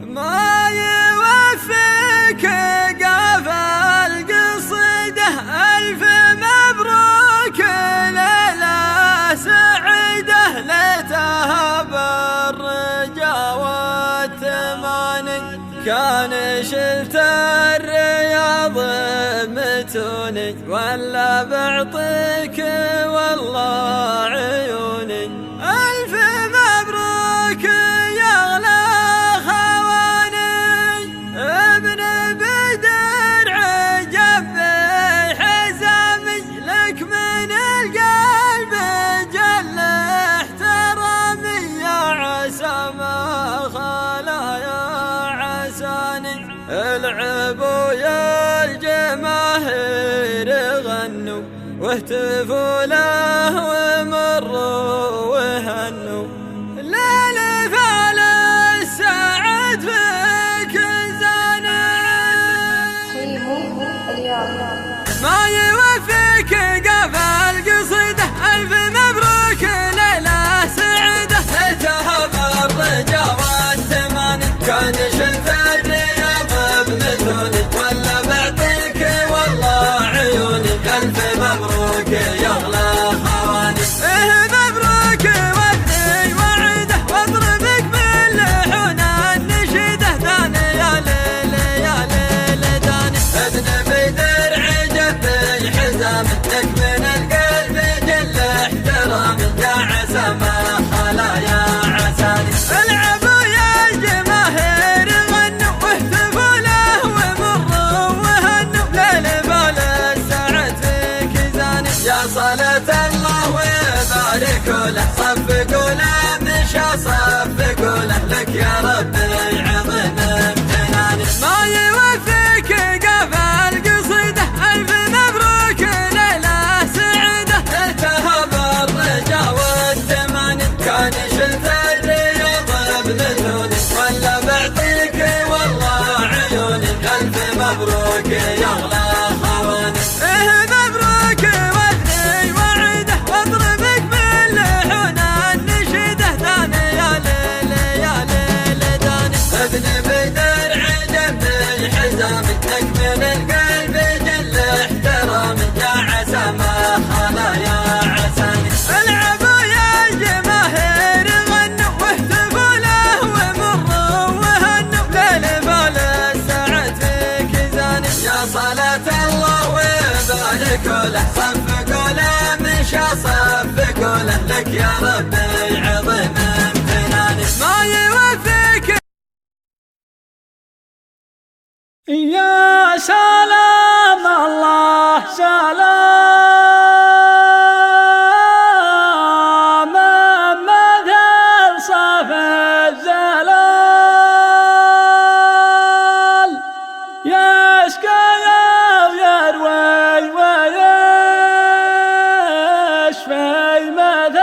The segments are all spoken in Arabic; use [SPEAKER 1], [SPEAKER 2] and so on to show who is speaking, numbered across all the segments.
[SPEAKER 1] ما يوفيك قافى القصيدة ألف مبروك ليلة سعيدة ليتها بالرجا والتماني كان شلت الرياض متوني ولا بعطيك والله عيوني ألف مبروك يا أغلى خواني ابن بدر عجب حزامي لك من القلب جل احترامي يا عسى ما خلا يا عساني العبوا يا الجماهير غنوا واهتفوا له ومروا وهنوا ليل فعل السعد فيك ما يوفيك قفا القصيدة ألف مبروك ليلة سعيدة ليتها بالرجا والتماني كان شلت الرياض بمثوني ولا بعطيك والله عيوني ألف مبروك يا أغلى خواني مبروك وابني وعيده واضربك باللحون النشيده داني يا ليل يا ليل داني ابن بدر عجب حزامك لك من القلب جل احترامي يا عسى ما خلا يا عساني العبوا يا الجماهير غنوا واهتفوا له ومروا وهنوا ليل بال السعد فيك زاني يا صلاة الله وبارك له صفقوا له مشى صفقوا له لك يا ربي عظيم امتناني ما يوفيك قفا القصيدة ألف مبروك ليلة سعيدة ليتها بالرجا والتماني كان شلت الرياض بمثوني ولا بعطيك والله عيوني ألف مبروك يا أغلى خواني مبروك وابني وعيده واضربك باللحون النشيده داني يا ليل يا ليل داني ابن بدر عجب حزامك لك من القلب جل احترامي يا عسى ما خلا يا عساني العبوا يا الجماهير غنوا واهتفوا له ومروا وهنوا ليل بال السعد فيك زاني يا صلاة الله وبارك له صفقوا له مشى صفقوا له لك يا ربي عظيم امتناني ما يوفيك
[SPEAKER 2] يا سلام الله سلام مثل صف الزلال يسقى ويروي ويشفي مثل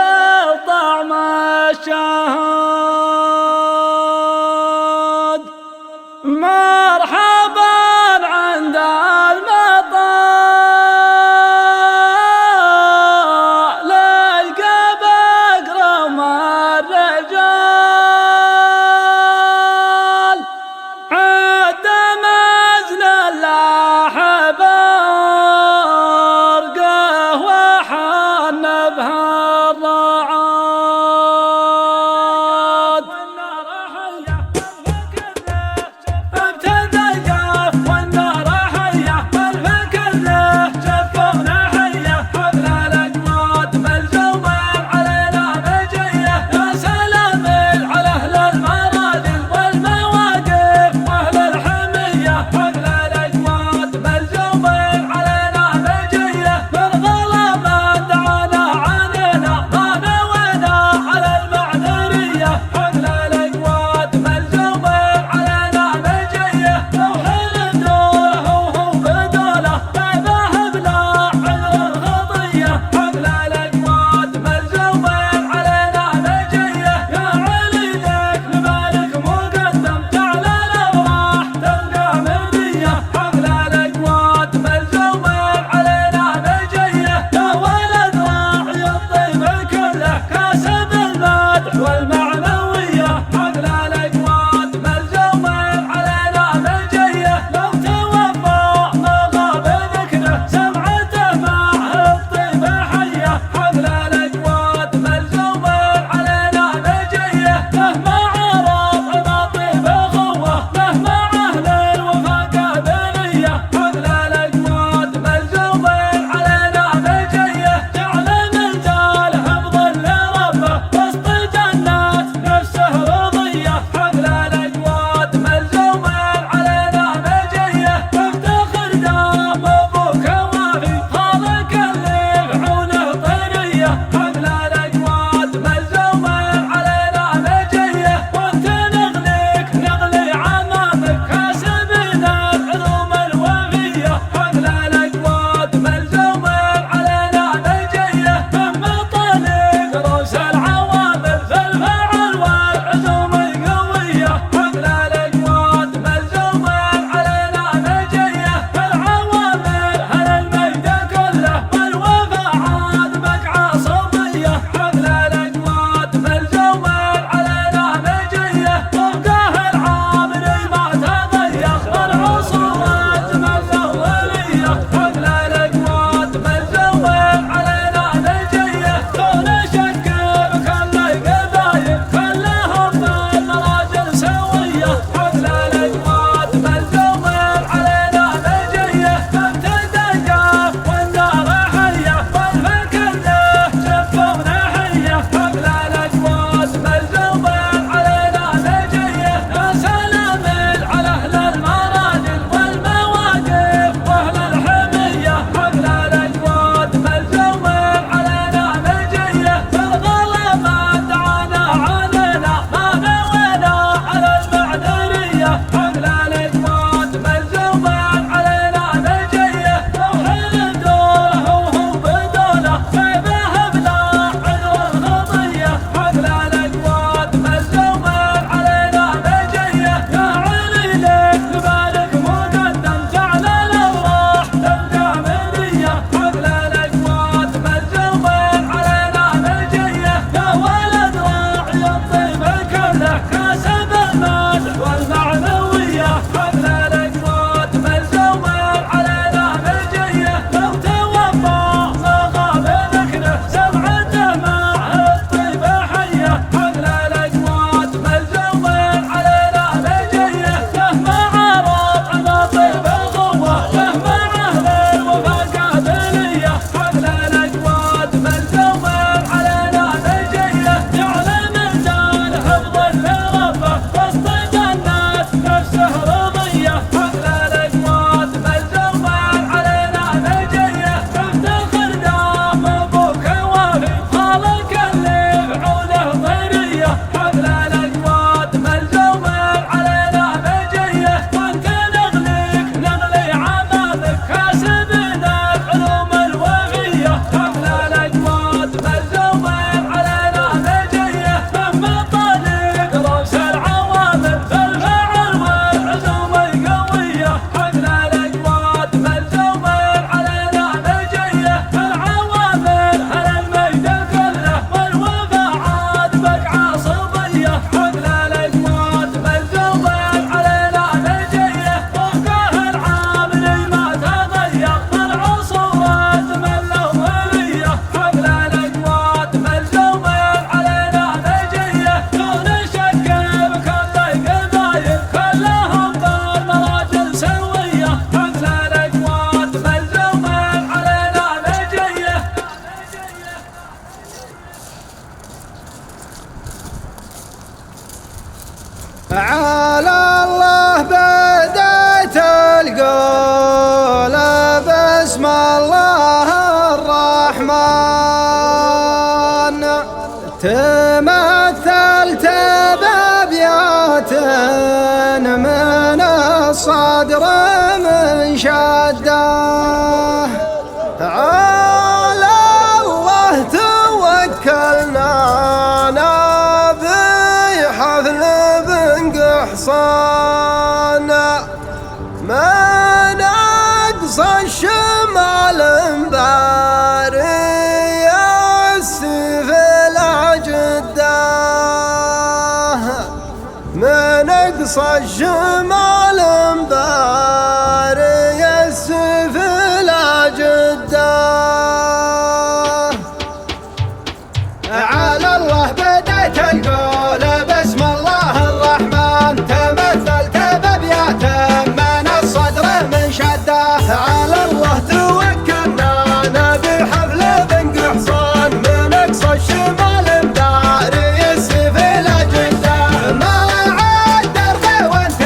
[SPEAKER 2] طعم الشهاد مرحبا عند المطاع ليلقى بأكرم الرجال عد مزن اللاحب ارقه وحن بها الرعال
[SPEAKER 3] الرحمن تمثلت بأبيات من الصدر من شده على الله توكلنا نبي حفل بن قحصان ما نقصى الشمال مباري السيف العجده ما نقصى الشمال مباري السيف العجده على الله بديت القول بسم الله الرحمن تمثلت بأبيات من الصدر من شده على الله توكلنا نبي حفل بن قحصان من اقصى الشمال مداري السيف العجده ما عاد درب وانت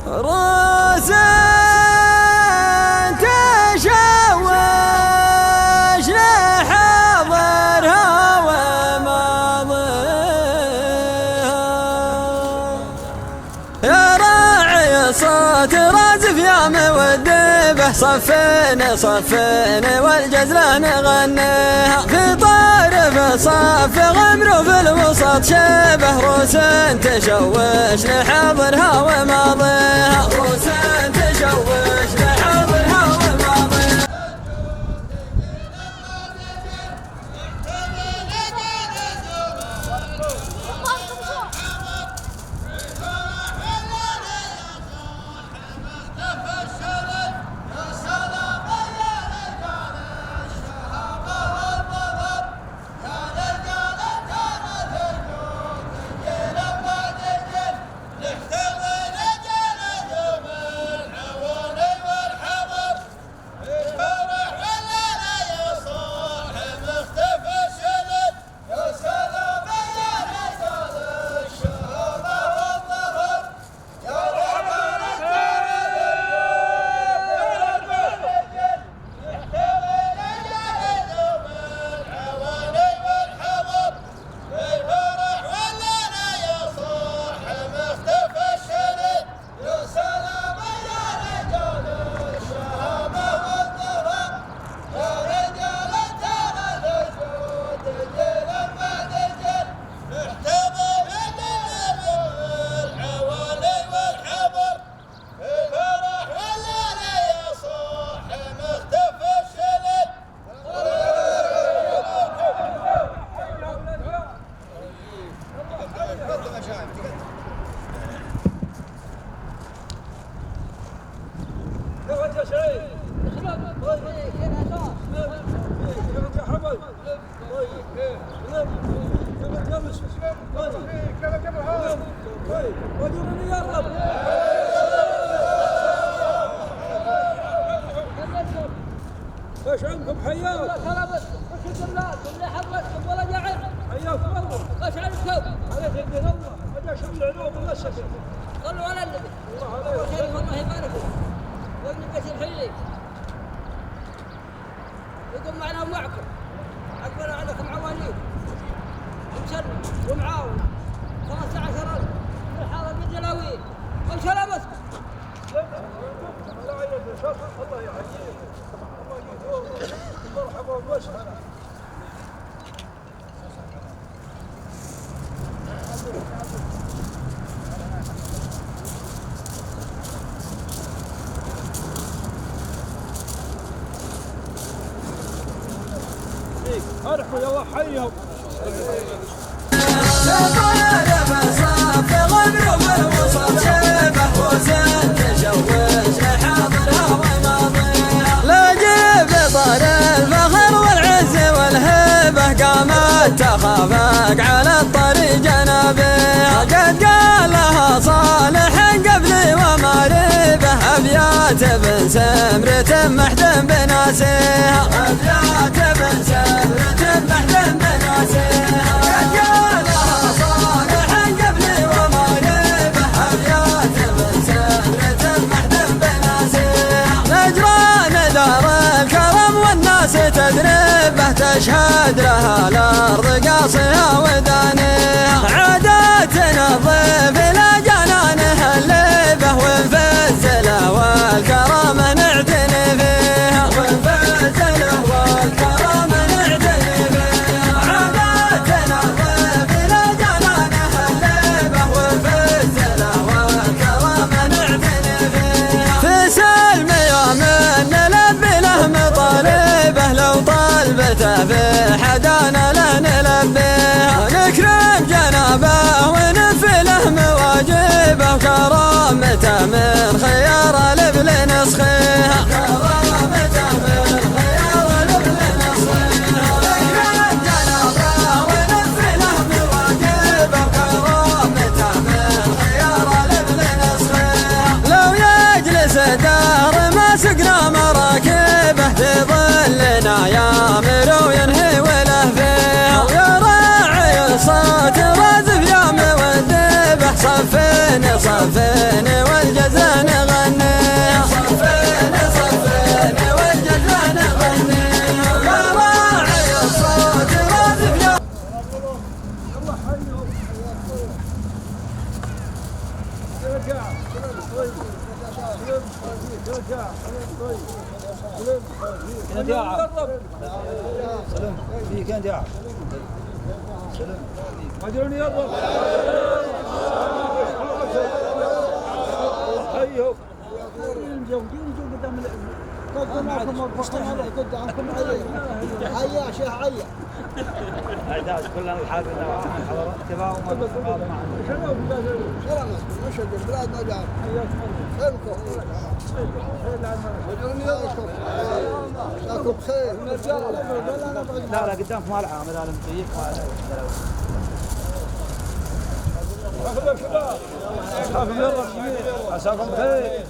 [SPEAKER 1] روس تشوش لحضرها وماضيها يا راعي صوت رازف يا مودبه صفيني صفيني والجزلان غنيها في طارف صف غمر وفي الوسط شبه روس تشوش لحضرها وماضيها روس تشوش لحضرها وماضيها
[SPEAKER 4] ايش عندكم حياكم؟
[SPEAKER 5] وش الجملات ولا حضرتكم ولا جاعل؟
[SPEAKER 4] حياكم الله.
[SPEAKER 5] ايش عندكم؟
[SPEAKER 4] عليك الدين الله، اجا شمل علوم الله الشكر.
[SPEAKER 5] صلوا على النبي.
[SPEAKER 4] الله عليه وسلم.
[SPEAKER 5] الله يبارك فيك. وابن بيت الحلي. يقوم معنا ومعكم. اكبر عليكم عوانين. ومسلم ومعاون. 15,000 من حاضر بالجلاوين. وسلامتكم.
[SPEAKER 4] الله يعيد شرف، الله يحييك. الله يدوم. مرحبا ومسهلا. ارحبوا يلا حيهم.
[SPEAKER 1] تخافك على الطريق جنابها قد قال لها صالح قبلي وماربه أبيات بن سمرة محدن بناسيها أبيات بن سمرة محدن بناسيها قد قال لها صالح قبلي وماربه أبيات بن سمرة محدن بناسيها نجران دار الكرم والناس تدربه تشهد لها الأرض قاصها ودانيها عاداتنا الضيف إلى جنانها الليبة والفزلة والكرامة نعتني فيها والفزلة والكرامة نعتني فيها عاداتنا الضيف إلى جنانها الليبة والفزلة والكرامة نعتني فيها في سلم يوم نلبي له مطالبه لو طالبته في حدانا لا نلبيها نكرم جنابه صفيني صفيني والجزان غني صفيني صفيني والجزان غني راعي الصوت رادف يا
[SPEAKER 4] سلام فيك انت يا سلام اجرني يا رب ايوه قدامكم قدامكم عيا شيخ عيا
[SPEAKER 6] اعداد كلنا الحافظ حضرات اتباع
[SPEAKER 4] وش البلاد ما جاء خيركم جزاكم خير
[SPEAKER 6] لا لا قدامك ما العام لا مطيق
[SPEAKER 4] حافظ يا شباب حافظ يلا عساكم خير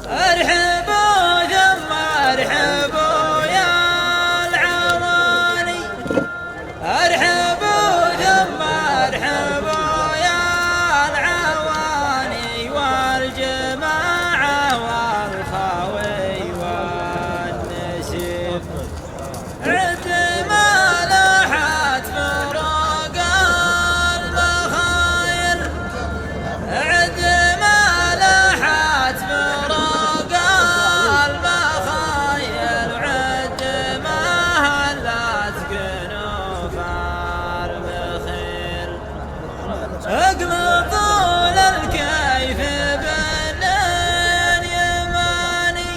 [SPEAKER 2] ارحبوا ثم ارحبوا يا العواني ارحبوا ثم ارحبوا يا العواني والجماعة والخاوي والنسيب عد ما لاحت فروق المخايل عد ما لاحت فروق المخايل عد ما هلت كنوف المخيل اقم طول الكيف بنان يماني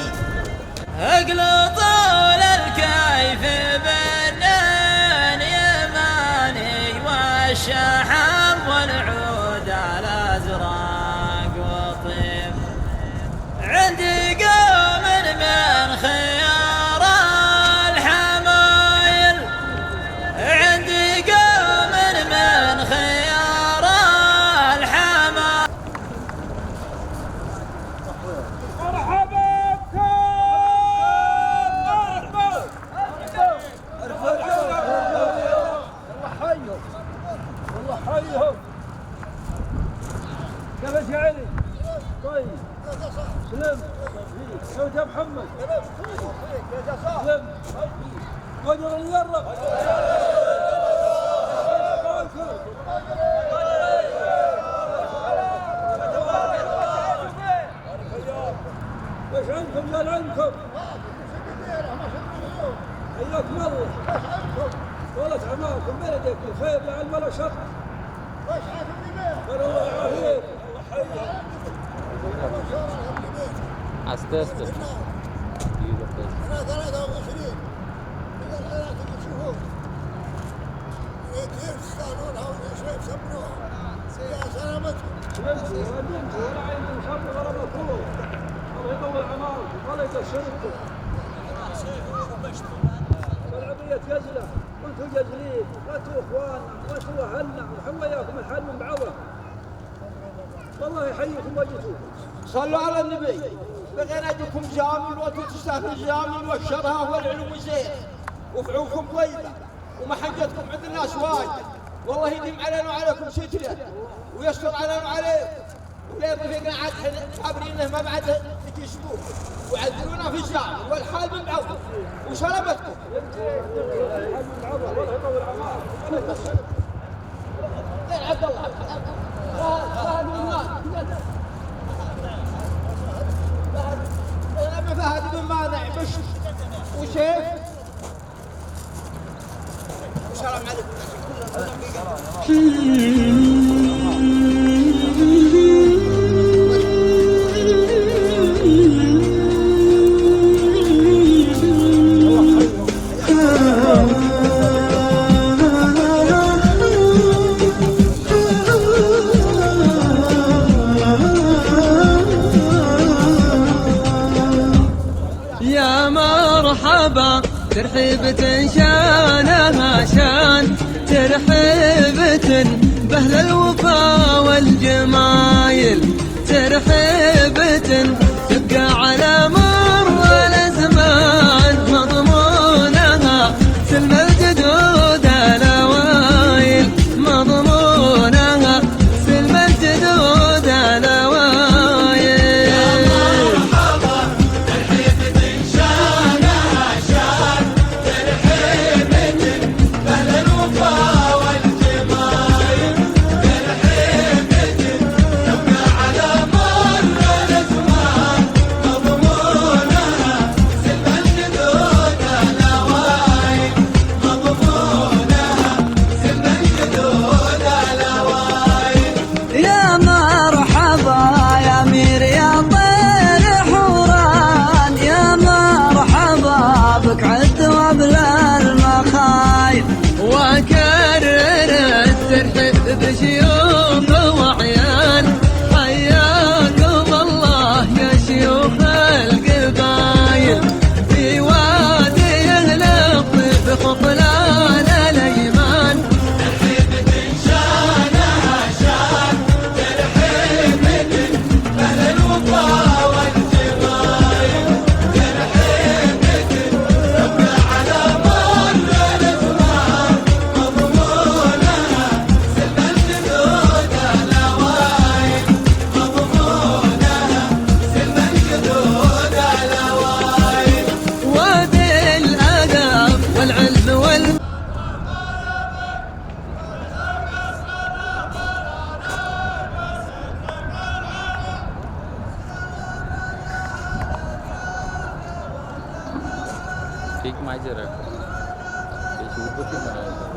[SPEAKER 2] اقل طول الكيف بنان يماني والشحم والعود الازرق والطيب عندي قوم من خيار الحمايل عندي قوم من خيار الحمايل
[SPEAKER 4] مرحبا بكم والله حيهم والله حيهم كيفك يا علي؟ طيب سلم كيفك يا محمد؟ سلم قدر نقرب وش عندكم قال عندكم؟ حياكم الله والله عماكم بلدك الخير لعل ولا شر خير الله يعافيك
[SPEAKER 7] استه استه
[SPEAKER 8] أنا 23 من الغيرات اللي تشوفون كيف تستاهلونها وشوي تسمنوها يا سلامتكم
[SPEAKER 4] سلمتوا وقدمتوا ولا عندكم شر ولا مكروه الله يطول عماركم ولا يكسركم العبية جزلة وانتم جزلين وانتم اخواننا وانتم اهلنا ونحن وياكم الحال من بعضه والله يحييكم وجهكم
[SPEAKER 3] صلوا على النبي بغينا ادكم جامل وانتم تستاهلوا الجامل والشرها والعلوم زين وفعوكم طيبه ومحجتكم عند الناس وايد والله يديم علينا وعليكم ستره ويستر علينا وعليكم وليه رفيقنا عاد خابرينه ما بعد تكشفوه وعدلونا في الجامل والحال من بعض وسلامتكم
[SPEAKER 4] الحال من بعضه والله يطول عماركم ولا يكسركم
[SPEAKER 3] زين عبد الله فهد الناس فهد بن مانع مش وسيف والسلام
[SPEAKER 1] يا مرحبا ترحيبة شانها شان ترحيبة بأهل الوفا والجمايل ترحيبة
[SPEAKER 7] Fique mais direto. Deixa um pouquinho mais.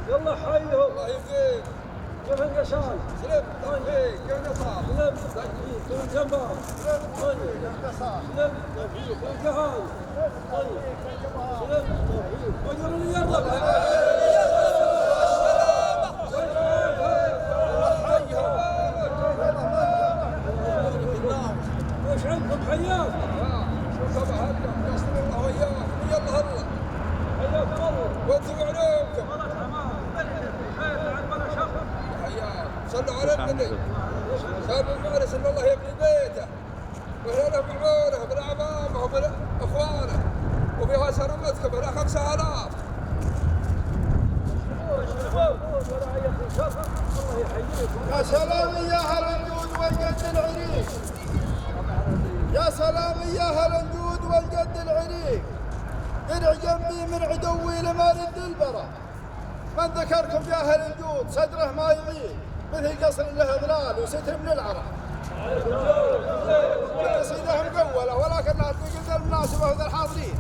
[SPEAKER 4] يلا حيهم الله يبقيك كيف القشاي؟ سلم طيب كيف القصار؟ سلم كيف الجمبر؟ طيب كيف القصار؟ سلم كيف القهاوي؟ طيب سلم وجرني يلا وش عندكم حياك؟ طبعا يصل الله وياكم ويلا هلا حياكم الله وانتم عليكم والله تمام خير بعد ولا شر حياك صلوا على النبي سالوا المعرس ان الله يبني بيته وهنا معونه من اعمامه ومن اخوانه وفيها سلامتكم هنا 5000
[SPEAKER 3] يا سلام يا اهل الجود والجد العريق يا سلام يا اهل الجود والجد العريق درع جنبي من عدوي لما رد البرى من ذكركم يا اهل الجود صدره ما يضيق مثل قصر له ظلال وستر من العرق قصيده مقوله ولكنها تقدر المناسبه وذا الحاضرين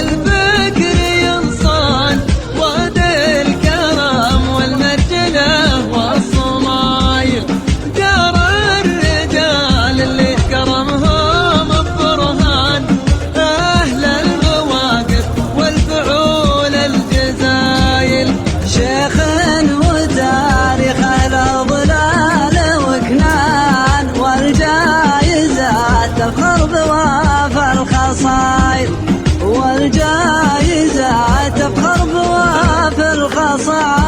[SPEAKER 1] الفكر ينصان واد الكرم والمرجله والصمايل دار الرجال اللي كرمهم البرهان اهل المواقف والفعول الجزايل
[SPEAKER 2] شيخ وتاريخ الأضلال وكنان والجايزات تفخر بوافى الخصايل والجايزات تفخر بوافى الخصايل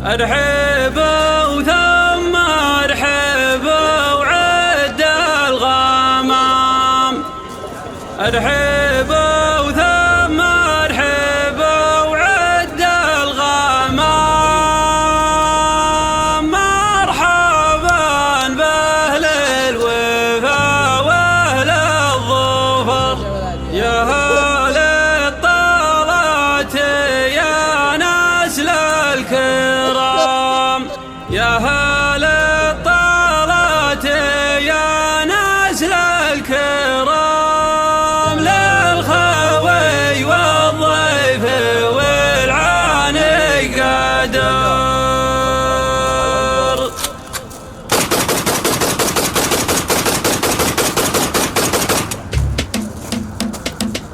[SPEAKER 1] ارحبوا ثم ارحبوا وعد الغمام، ارحبوا ثم ارحبوا وعد الغمام، مرحبا باهل الوفا واهل الظفر، يا هل الطلعت يا نسل الكرام، يا هل الطلعت يا نسل الكرام، للخوي والضيف والعاني قدر.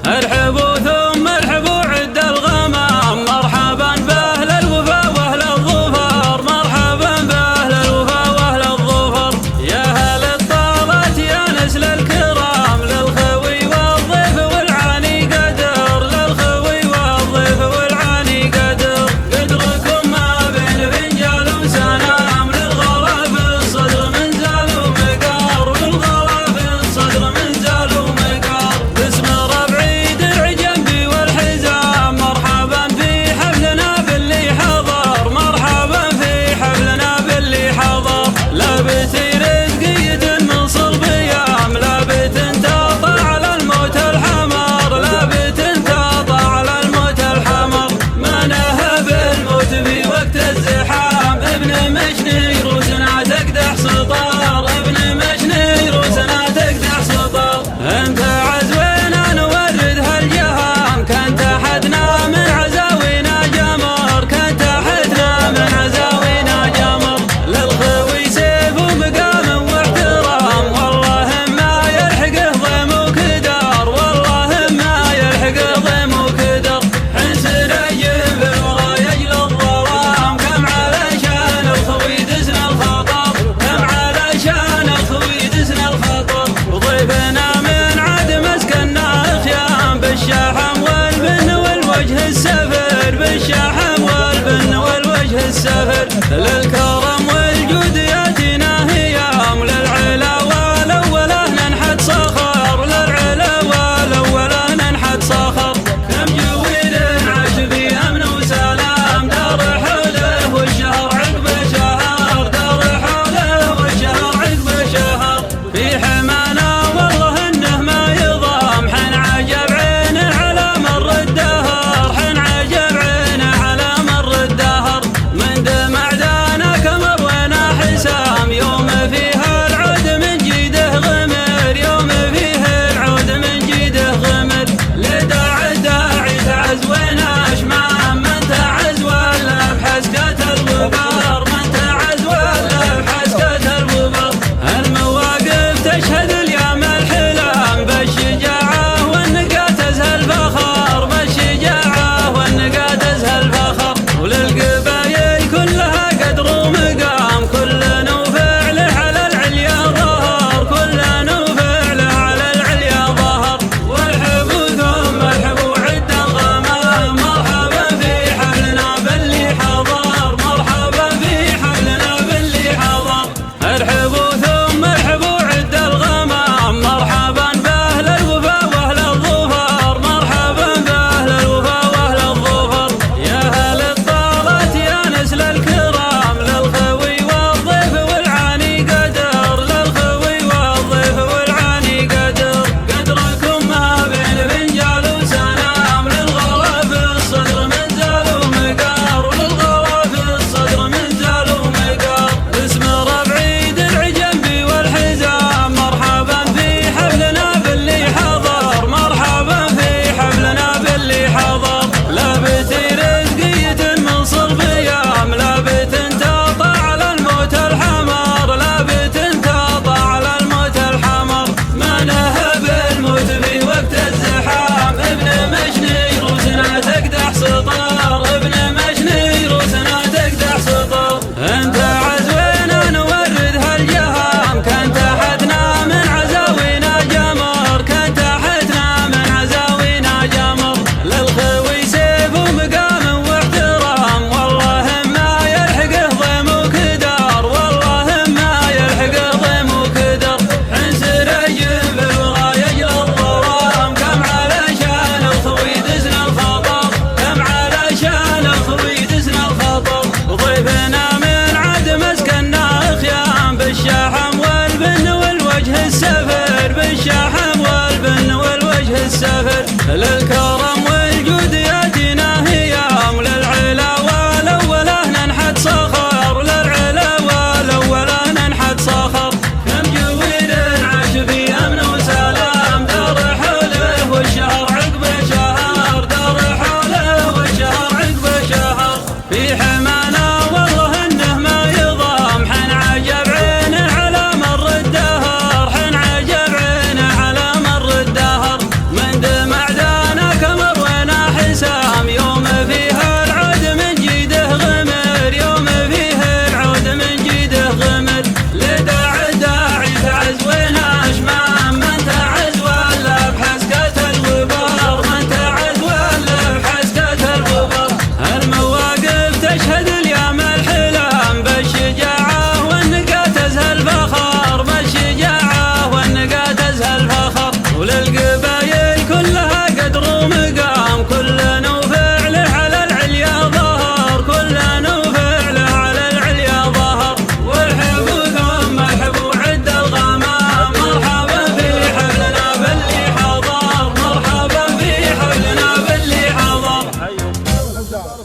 [SPEAKER 1] ارحبوا ثم ارحبوا عد الغمام، مرحبا باهل الوفا واهل الظفر، مرحبا باهل الوفا واهل الظفر، يا هل الطلعت يا نسل الكرام، للخوي والضيف والعاني قدر، للخوي والضيف والعاني قدر، قدركم ما بين فنجال وسنام، للغلا في الصدر منزال ومقار، للغلا في الصدر منزال ومقار، باسم ربعي درع جنبي والحزام، مرحبا في حفلنا باللي حضر، مرحبا في حفلنا باللي حضر، لابت رزقية من صلب ايام، لابت انتاطى على الموت الحمر، لابت انتاطى على الموت الحمر، ما نهب الموت في وقت الزحام، ابن مشني روسنا تقدح سطار، ابن مشني روسنا تقدح سطار، انت عزونا نورد هالجهام، كنت احدنا من عزاوينا جمر، كنت احدنا من عزاوينا جمر، للخوي سيف ومقام واحترام، والله ما يلحقه ضيم وكدر، والله ما يلحقه ضيم وكدر، حنسن الجبل ورا يجل الظلام، كم علشان الخوي دسنا الخطر، كم علشان الخوي دسنا الخطر، وضيفنا من عد مسكنا خيام، بالشحم والبن والوجه السفر، بالشحم والبن والوجه السفر، للكرم والجود ياتينا هيام، للعلا والاوله ننحت صخر، للعلا والاوله ننحت صخر، كم جويل عاش في امن وسلام، دار حوله والشهر عقب شهر، دار حوله والشهر عقب شهر، في حمانا والله انه ما يضام، حن عجب عينه على مر الدهر، حن عجب عينه على مر الدهر، من دمع دانك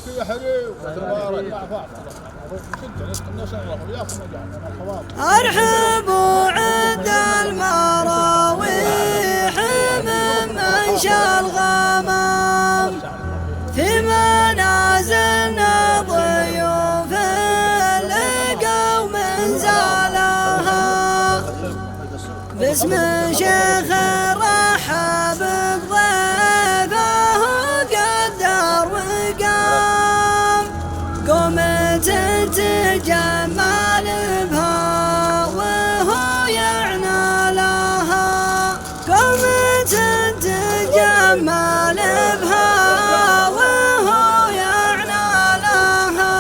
[SPEAKER 8] لك يا حبيبي تبارك
[SPEAKER 2] ارحبوا عند المراويح من منشى الغمام في منازلنا ضيوف لقوا منزلها باسم شيخ رحب بضيفه قدر وقام قومت تجمل بها وهو يعنى لها قومت تجمل بها وهو يعنى لها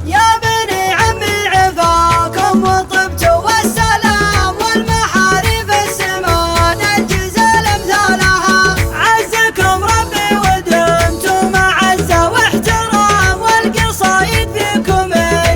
[SPEAKER 2] يا بني عمي عفاكم وطبتوا والسلام والمحاريب السمان الجزال امثالها عزكم ربي ودمتم عزة واحترام والقصايد فيكم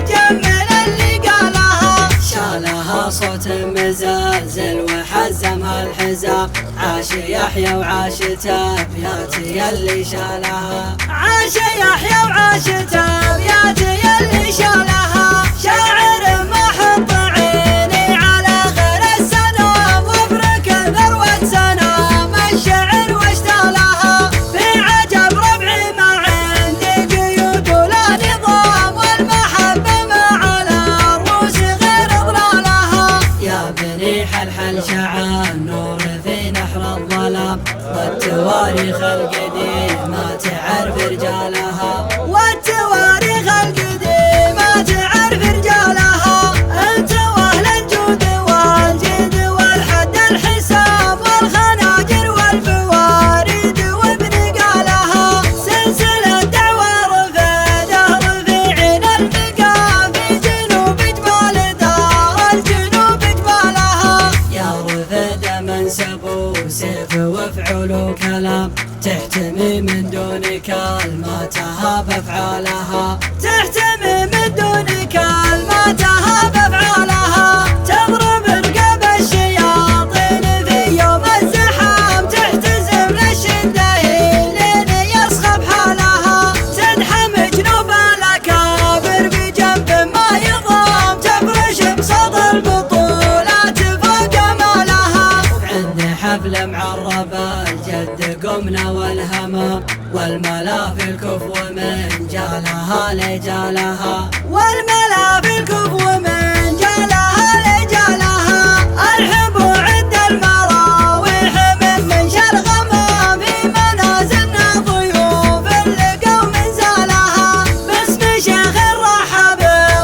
[SPEAKER 2] جمل اللي قالها شالها صوت مزلزل وحزمها الحزام عاش يحيى وعاش تابياتي اللي شالها عاش يحيى وعاش تابياتي اللي شالها شاعر ما حط عيني على غير السنام وابرك ذروة سنام الشعر واشتالها في عجب ربعي ما عندي قيود ولا نظام والمحبة ما على الروس غير ضلالها يا بني حلحل شعان نور في نحر الظلام والتواريخ القديمة تعرف رجالها والتواريخ القديمة تعرف رجالها انت واهل الجود والجد والحد الحساب والخناجر والفواريد وابن قالها سلسلة دعوى رفيده رفيعين المقام في جنوب جبال دار الجنوب جبالها يا رفيد منسب سيف وافعل كلام تحتمي من دون كلماتها بافعالها تحتمي من دون كلماتها بافعالها تضرب رقاب الشياطين في يوم الزحام تحتزم للشداهين لين يصخب حالها تدحم جنوب الاكابر بجنب ما يضام تفرش بصدر البطولات فوق مالها عند حفل معرب الجد قمنا والهمام والملا في الكفو من جالها لجالها والملا في الكفو من جالها لجالها ارحبوا عند المراويح من منشى الغمام في منازلنا ضيوف لقوا منزلها باسم شيخ رحب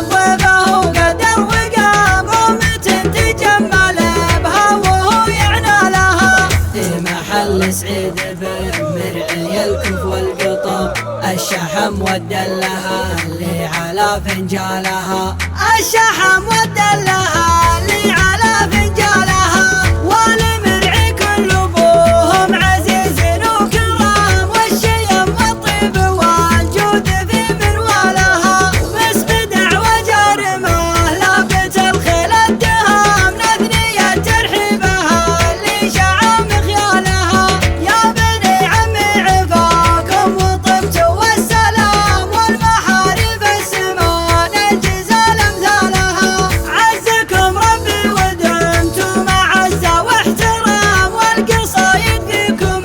[SPEAKER 2] ضيفه قدر وقام قومة تجمل بها وهو يعنى لها في محل سعيد بن مرعي الكف والقطام الشحم والدلها اللي على فنجالها الشحم والدلها اللي على فنجالها والمرعي كل ابوهم عزيز وكرام والشيم والطيب والجود في منوالها باسم دعوة جارمه لابت الخيل الدهام نثنية ترحيبها اللي شعى مخيالها يا بني عمي عفاكم وطبتوا والسلام والمحاريب السمان الجزال امثالها عزكم ربي ودمتم عزة واحترام والقصايد فيكم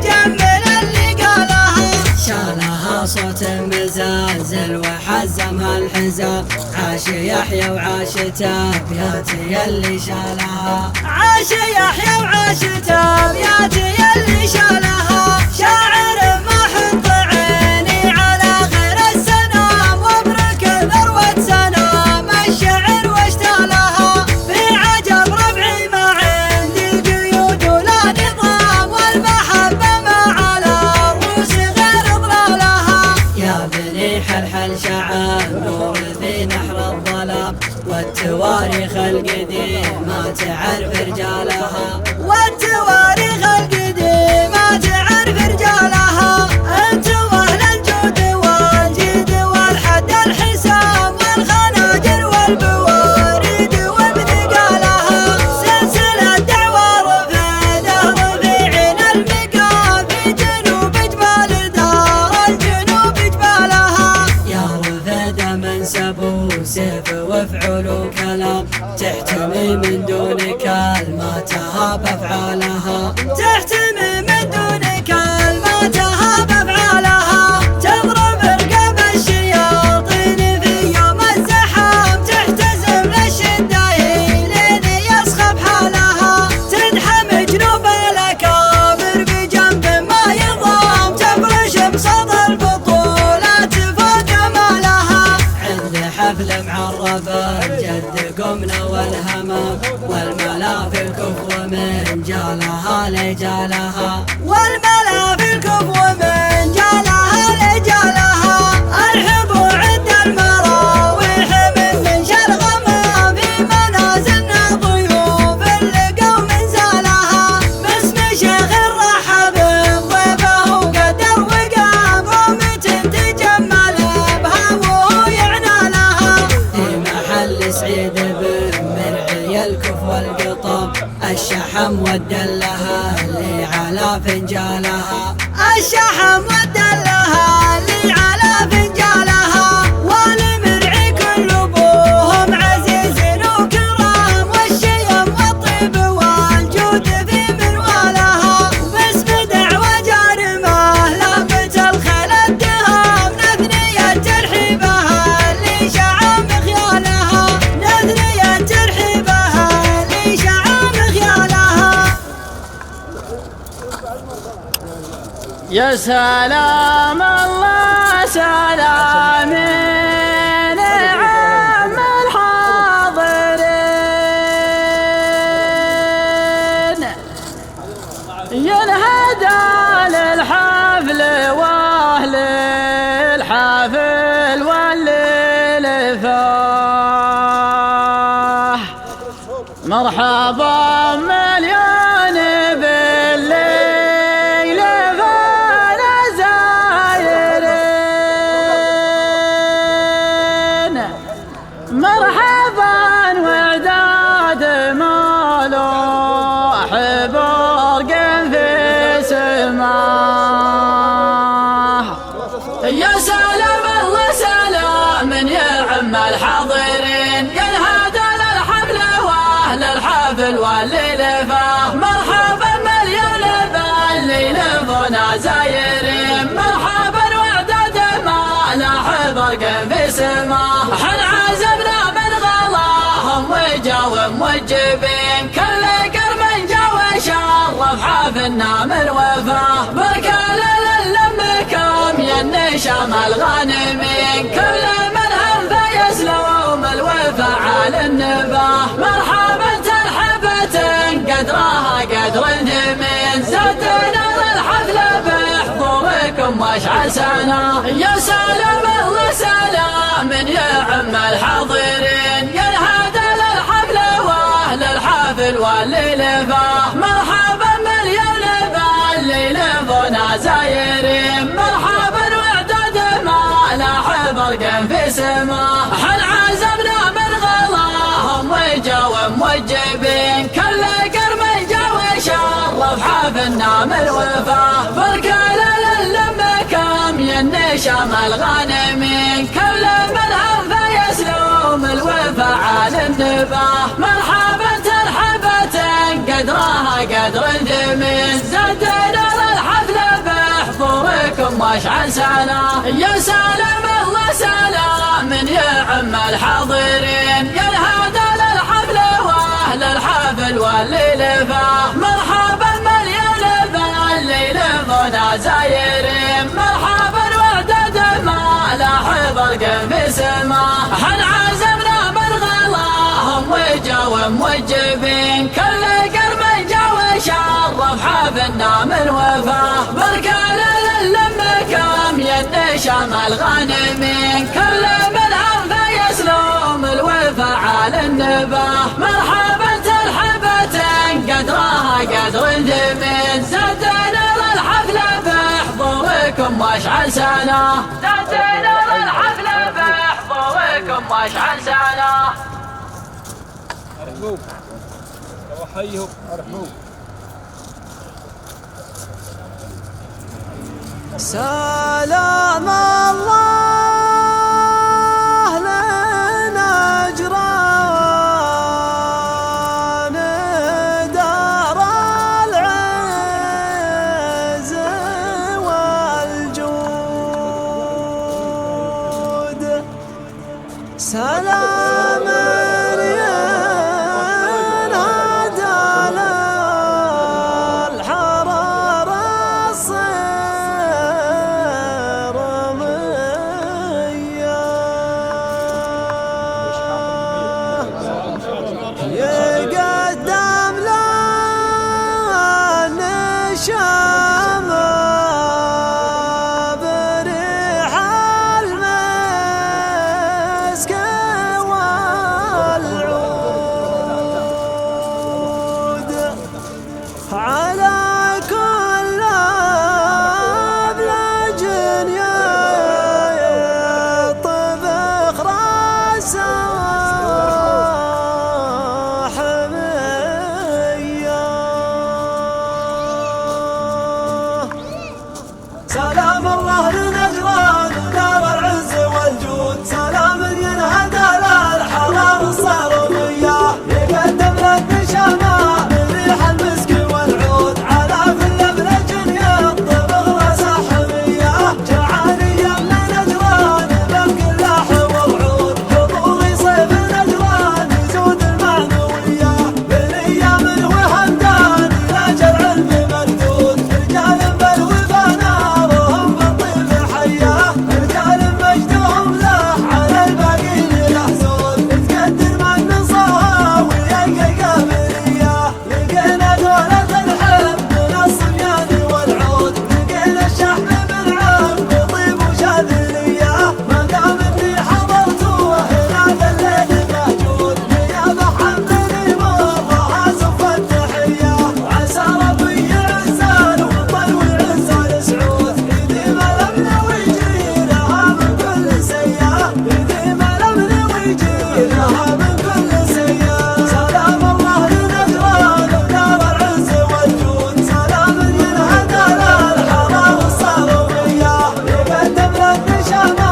[SPEAKER 2] جمل اللي قالها شالها صوت مزلزل وحزمها الحزام عاش يحيى وعاش تابياتي اللي شالها عاش يحيى وعاش تابياتي اللي شالها شاعر ما حط عيني على غير السنام وابرك ذروة سنام الشعر واشتالها في عجب ربعي ما عندي قيود ولا نظام والمحبة ما على الروس غير ضلالها يا بني حلحل شعان نور في نحر الظلام والتواريخ القديمة تعرف رجالها والتواريخ القديمة تعرف رجالها انت واهل الجود والجد والحد الحسام والخناجر والبواريد وابن قالها سلسلة دعوى رفيده رفيعين المقام في جنوب جبال دار سيف وافعل وكلام، تحتمي من دون كلماتها بافعالها، تحتمي من دون كلماتها بافعالها، تضرب رقاب الشياطين في يوم الزحام، تحتزم للشدايين يصخب حالها، تنحم جنوب الاكابر بجنب ما يضام، تفرش بصدر البطولات فوق مالها، عند حفل معرب الجد قمنا والهمام، والملا في الكف ومن جالها لجالها، والملا في الكف ومن جالها لجالها، ارحب عند المراويح من شرغمها، في منازلنا ضيوف لقوا من زالها، باسم شيخ الرحب ضيفه وقدر وقام، قومة تجمل بها وهو يعنى لها، في محل سعيد بن مرعي الكف والقطام، الشحم والدلها اللي على فنجالها، الشحم والدلها اللي على فنجالها، والمرعي كل ابوهم عزيز وكرام، والشيم والطيب والجود في منوالها، باسم دعوة جارمه لابت الخيل الدهام، نثنية ترحيبها اللي شعى مخيالها، نثنية ترحيبها اللي شعى مخيالها.
[SPEAKER 1] يا سلام الله سلامين عم الحاضرين، ينهدى للحفل واهل الحفل والليل فاح، مرحبا مليون بالليل فانا زايرين، مرحبا وعداد مالوح برق في سماه، يا سلام الله سلام يا عم الحاضرين، ينهدى للحفل واهل الحفل والليل فاه، مرحبا مليون بالليل فانا زايرين، مرحبا وعداد مالوح برق في سماه، حن عزمنا من غلاهم وجاوا موجبين، كل قرب جاوا شرف حفلنا من وفاه، بركة للمكام يا النشام الغانمين، كل من هم فيسلوم الوفا على النباه، مرحبا ترحبة قدرها قدر الجميل، زادنا الحفل بحضوركم واشعل سنة، يا سلام الله سلام يا عم الحاضرين، ينهدى للحفل واهل الحفل والليل فاه، مرحبا مليون بالليل فانا زايرين، مرحبا وعداد مالح برق في سماه، حن عزمنا من غلاهم وجاوا موجبين، كل قرب جاوا شرف حفلنا من وفاه، بركة للمكام يا النشام الغانمين، كل من هم فيسلوم الوفا على النباه، مرحبا ترحبة قدرها قدر الجميل، زادنا الحفل بحضوركم واشعل سنة، يا سلام الله سلام يا عم الحاضرين، ينهدى للحفل واهل الحفل والليل فاه، مرحبا مليون بالليل فانا زايرين، مرحبا وعداد مالح برق في سماه، حن عزمنا من غلاهم وجاوا موجبين، كل قرب جاوا شرف حفلنا من وفاه، بركة للمكام يا النشام الغانمين، كل من هم فيسلوم الوفا على النباه، مرحبا ترحبة قدرها قدر الجميل، زادنا للحفل بحضوركم واشعل سنة، زادنا للحفل بحضوركم واشعل سنة.
[SPEAKER 4] ارحبوا وحيهم ارحبوا.
[SPEAKER 2] سلام الله لنا سلام ينادى للحرار الصرمية يقدم للنشام بريح المسك والعود على كل أبلج يطبخ راسه سلام الله لنجران دار العز والجود سلام ينهدى للحرام الصرمية يقدم للنشامة ريح المسك والعود على كل أبلج يطبخ راسه حمية جعانية من نجران بالقلاح والعود حضوري صيف نجران يزود المعنوية بنية من وهمدان لا جرع بمردود رجال بالوفانا رجال مجدهم له على الباقين يحزون تقدر من نصاها ويلقى قابلية لقينا دولة الحب من الصبيان والعود لقينا الشحن بالعام بطيب وشاذلية ما دام اني حضرتوه هذا الليل موجود نيابة حمدني مرها صف التحية وعسى ربي يعزال وطل ويعزال سعود يديم الامن ويجيلها من كل سيئة يديم الامن ويجيلها من كل سيئة سلام الله لنجران ودار العز والجود سلام ينهدى للحرام الصرمية يقدم للنشامة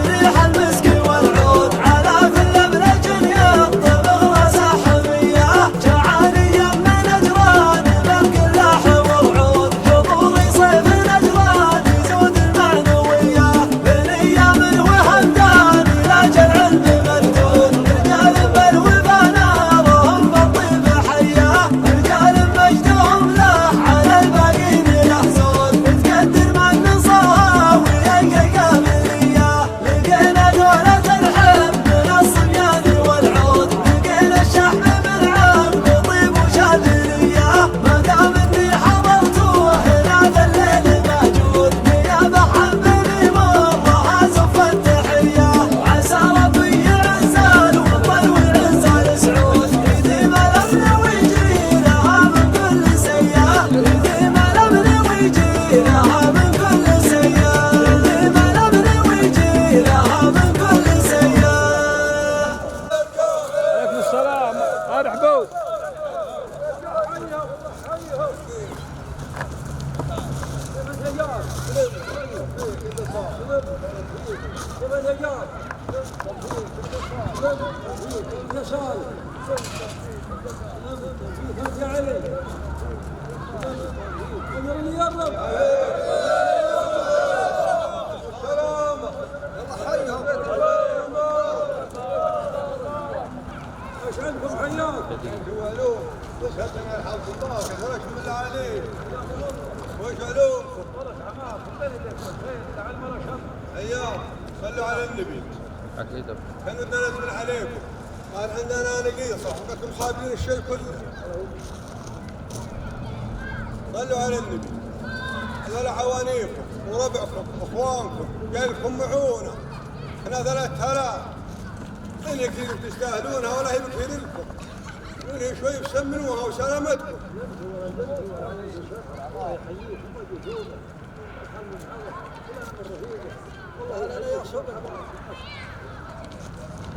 [SPEAKER 2] ريح المسك والعود على كل أبلج يطبخ راسه حمية جعانية من نجران بالقلاح والعود حضوري صيف نجران يزود المعنوية بنية من وهمدان لا جرع بمردود رجال بالوفا نارهم بالطيب حية رجال مجدهم له على الباقين يحزون تقدر من نصاها ويلقى قابلية لقينا دولة الحب من الصبيان والعود لقينا الشحن بالعام بطيب وشاذلية ما دام اني حضرتوه هذا الليل موجود نيابة حمدني مرها صف التحية وعسى ربي يعزال وطل ويعزال سعود يديم الامن ويجيلها من كل سيئة يديم الامن ويجيلها من كل سيئة يديم الامن ويجيلها من كل سيئة
[SPEAKER 4] عليكم السلام مرحبا ايش عندكم حياك؟
[SPEAKER 8] جوالوه شهدنا الحمد لله كثرت من العليم وجعلوه ايام صلوا على النبي
[SPEAKER 7] عقيدة
[SPEAKER 8] كانوا ننزل عليكم قال عندنا نقيصه وانكم خابين الشيء كله صلوا على النبي هذول عوانيكم وربعكم واخوانكم جايلكم معونا احنا 3000 من يكفيكم تستاهلونها ولا هي بكفي لكم من هي شوي بسمنوها وسلامتكم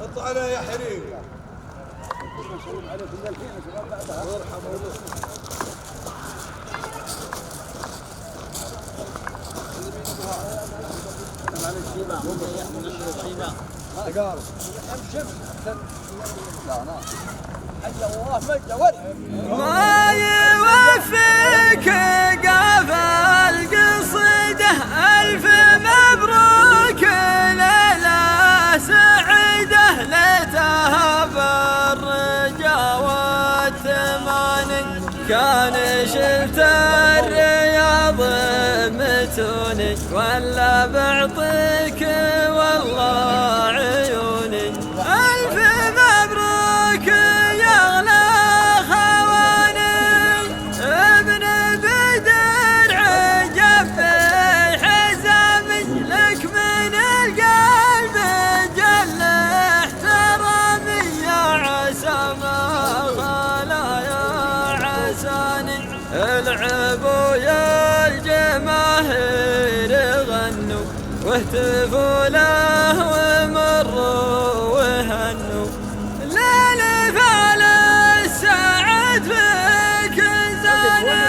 [SPEAKER 8] اطلع لنا يا حريم
[SPEAKER 2] ما يوفيك قفل قصيده ألف مبروك ليلة سعيدة ولا بعطيك والله عيوني. ألف مبروك يا أغلى خواني، ابن بدر عجب في حزامي، لك من القلب جل احترامي، يا عسى ما خلا يا عساني. العبوا يا الجماهير غنوا واهتفوا له ومروا وهنوا، ليل فال السعد فيك زاني.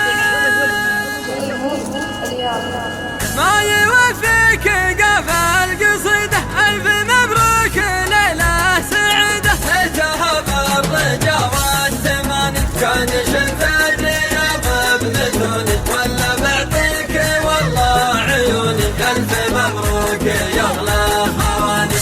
[SPEAKER 2] ما يوفيك قفا القصيدة، ألف مبروك ليلة سعيدة. التهب الرجا والثمان كان شنفر رياض ابن تونس، ولا بعطيك والله عيوني. ألف مبروك يا أغلى خواني.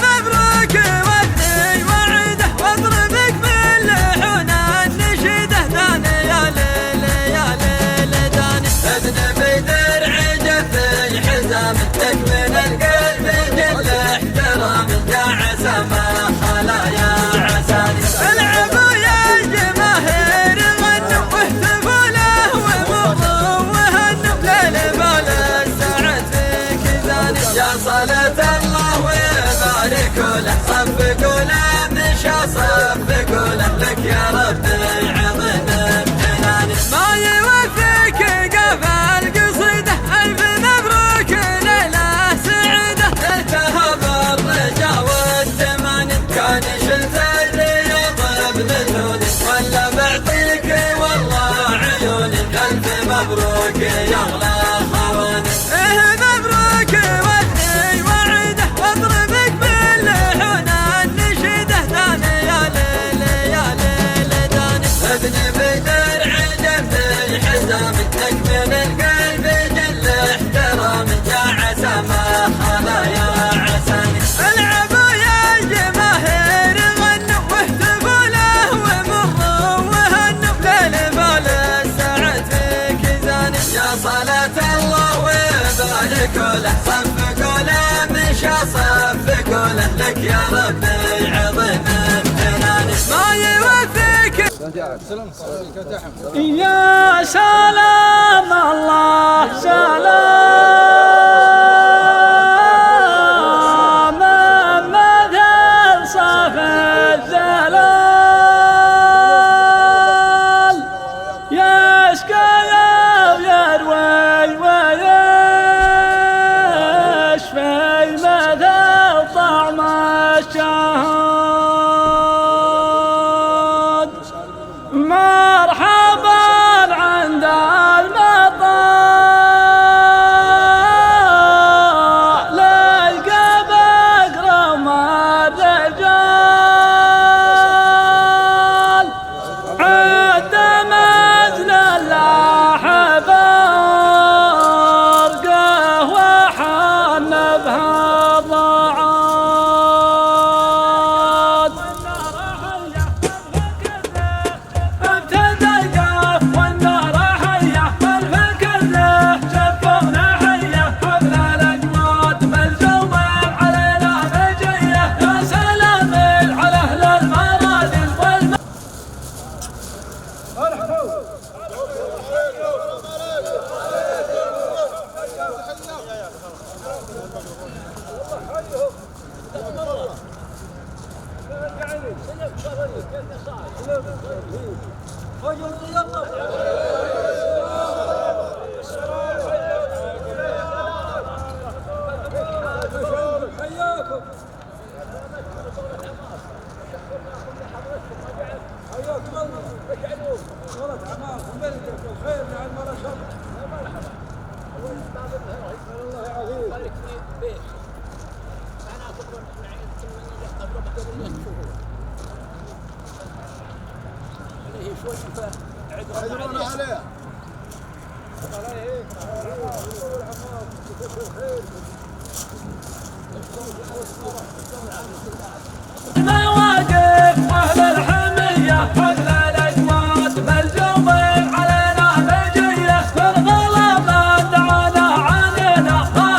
[SPEAKER 2] مبروك وابني وعيده، واضربك باللحون النشيده. داني يا ليل يا ليل داني، ابن بدر عجب في حزام، لك من القلب جل احترام، يا عسى ما خلا يا عساني. العبوا يا الجماهير غنوا واهتفوا له ومروا وهنوا، ليل بال السعد فيك زاني. يا صلاة الله ويبارك له، صفقوا له مشى صفقوا له، لك يا ربي عظيم امتناني. ما يوفيك قفا القصيدة، ألف مبروك ليلة سعيدة. التهب الرجا والثمان كان شلت الرياض ابن تونس، ولا بعطيك والله عيوني. ألف مبروك يا أغلى خواني. مبروك وابني وعيده، واضربك باللحون النشيده. داني يا ليل يا ليل داني، ابن بدر عجب في حزامي، لك من القلب جل احترامي، يا عسى ما خلا يا عساني. العبوا يا الجماهير غنوا واهتفوا له ومروا وهنوا، ليل بال السعد فيك زاني. يا صلاة الله ويبارك له، صفقوا له مشى صفقوا له، لك يا ربي عظيم امتناني. ما يوفيك يا سلام الله سلام، مثل صف الزلال، يسقى ويروي ويشفي، مثل طعم الشهاد. مرحبا عند المطاع، للقى بقرم الرجال، عد مزن اللاحب ارقه وحن بها الضعاد. ابتدى القاف والنار حيه، والفكر له شفون حيه، حبل الاجواد ملزوم علينا بجيه، يا سلام على اهل المراجل حياكم. حياكم الله. والله تمام وملكك وخير مع المرة شر. الله يعافيك.
[SPEAKER 8] يعذرون عليه.
[SPEAKER 2] مواقف أهل الحمية حول الأجواد ملزومين علينا بجية، في الظلام دعانا علينا ما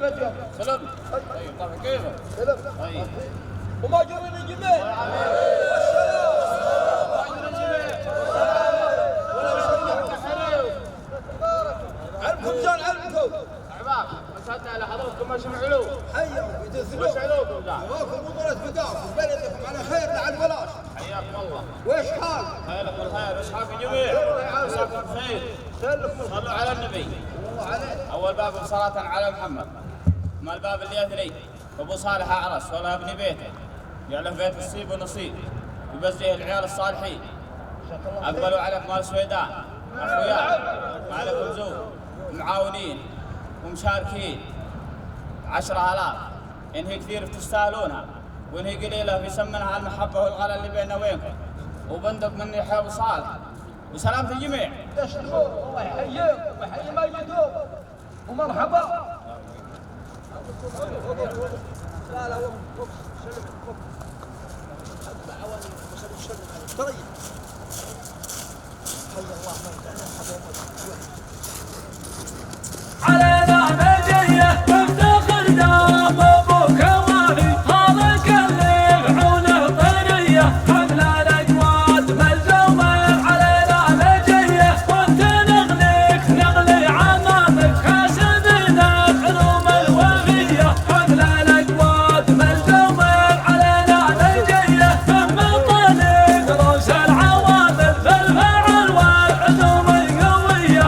[SPEAKER 2] كيف يا
[SPEAKER 7] سلم. طيب طبعا كيفك؟
[SPEAKER 2] سلام
[SPEAKER 7] طيب.
[SPEAKER 2] وما جرين الجميع علمكم زين علمكم
[SPEAKER 7] عباك مسألة على حضرتكم ماشي معلو.
[SPEAKER 2] حياكم يدزلون
[SPEAKER 7] وش علوكم ذا؟
[SPEAKER 2] واكم مباراة بداكم بلدكم على خير لعن بلاش
[SPEAKER 7] حياكم الله.
[SPEAKER 2] ويش حال؟
[SPEAKER 7] خيرك بالخير، وش حالكم جميع؟ مساكم بخير. صلوا على النبي. أول باب صلاة على محمد. ما الباب اللي يثني أبو صالح أعرس ولا ابن بيته يعلم بيت الصيب ونصيب يبزيه العيال الصالحين. أقبلوا عليك مال سويدان أخويا ما عليكم زوج معاونين ومشاركين 10,000 إن هي كثير تستاهلونها وإن هي قليلة بيسمنها المحبة والغلا اللي بيننا وبينكم وبندق مني حي أبو صالح وسلامة الجميع.
[SPEAKER 2] تشكرون الله يحييكم ويحيي ما يجدون ومرحبا. لا لا وقف سلم وقف طيب حي الله
[SPEAKER 1] علينا مجيه تفتخر دام ابوك وافي هذاك اللي بعونه طريه حمل الاجواد ملزومه علينا مجيه وانت نغلي عمامك حاسبنا علوم الوفيه حمل الاجواد ملزومه علينا مجيه ثم طريق دروس العوامل في الفعل والعلوم القويه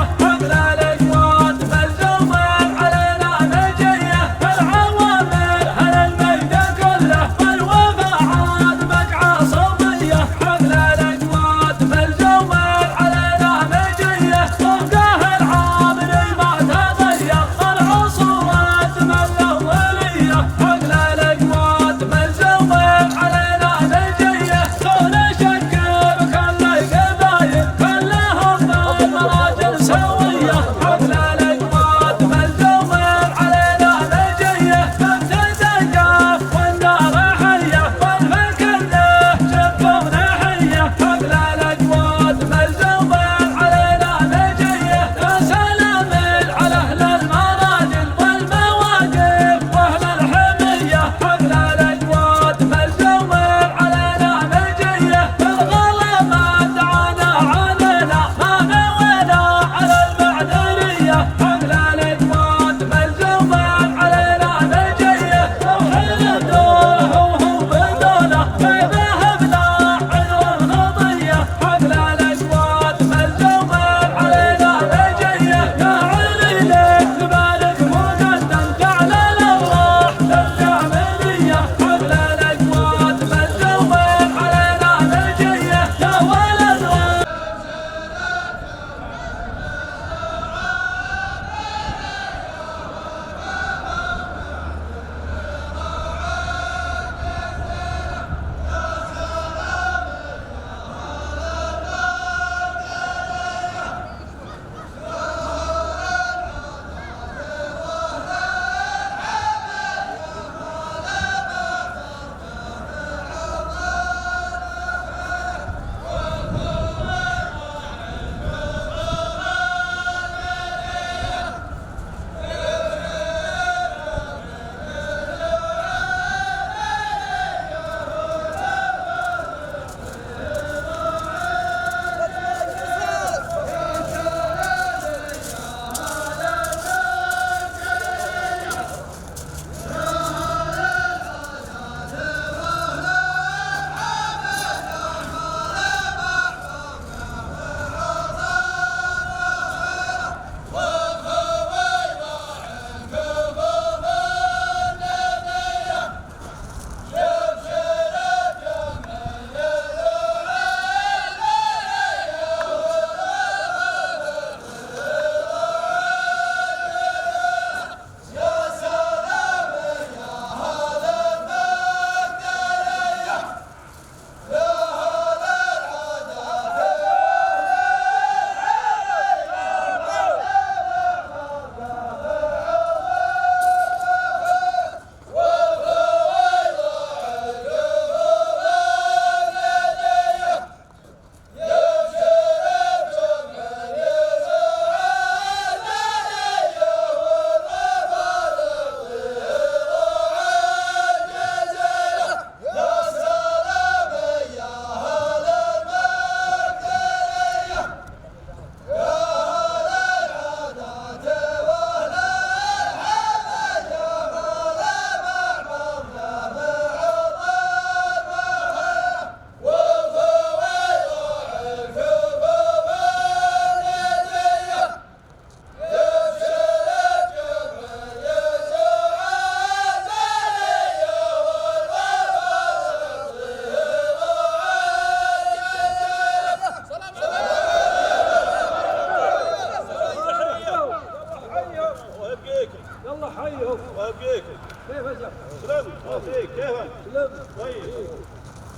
[SPEAKER 2] الله حيهم
[SPEAKER 8] ويبقيكم.
[SPEAKER 2] كيف اجل؟
[SPEAKER 8] سلم الله فيك كيفك؟
[SPEAKER 2] سلم
[SPEAKER 8] طيب.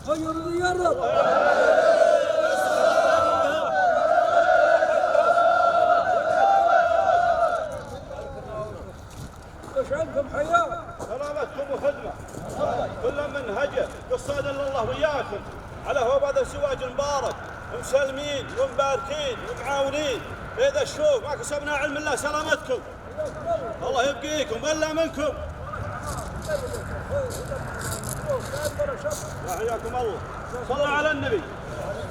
[SPEAKER 2] خير اللي يقرب وش عندكم حياه؟
[SPEAKER 8] سلامتكم وخدمة. كل من هجر قصاد الله وياكم على هو هذا الزواج المبارك مسلمين ومباركين ومعاونين بهذا الشوف ما كسبنا علم الله سلامتكم. الله يبقيكم ولا منكم. يا حياكم الله. صلوا على النبي.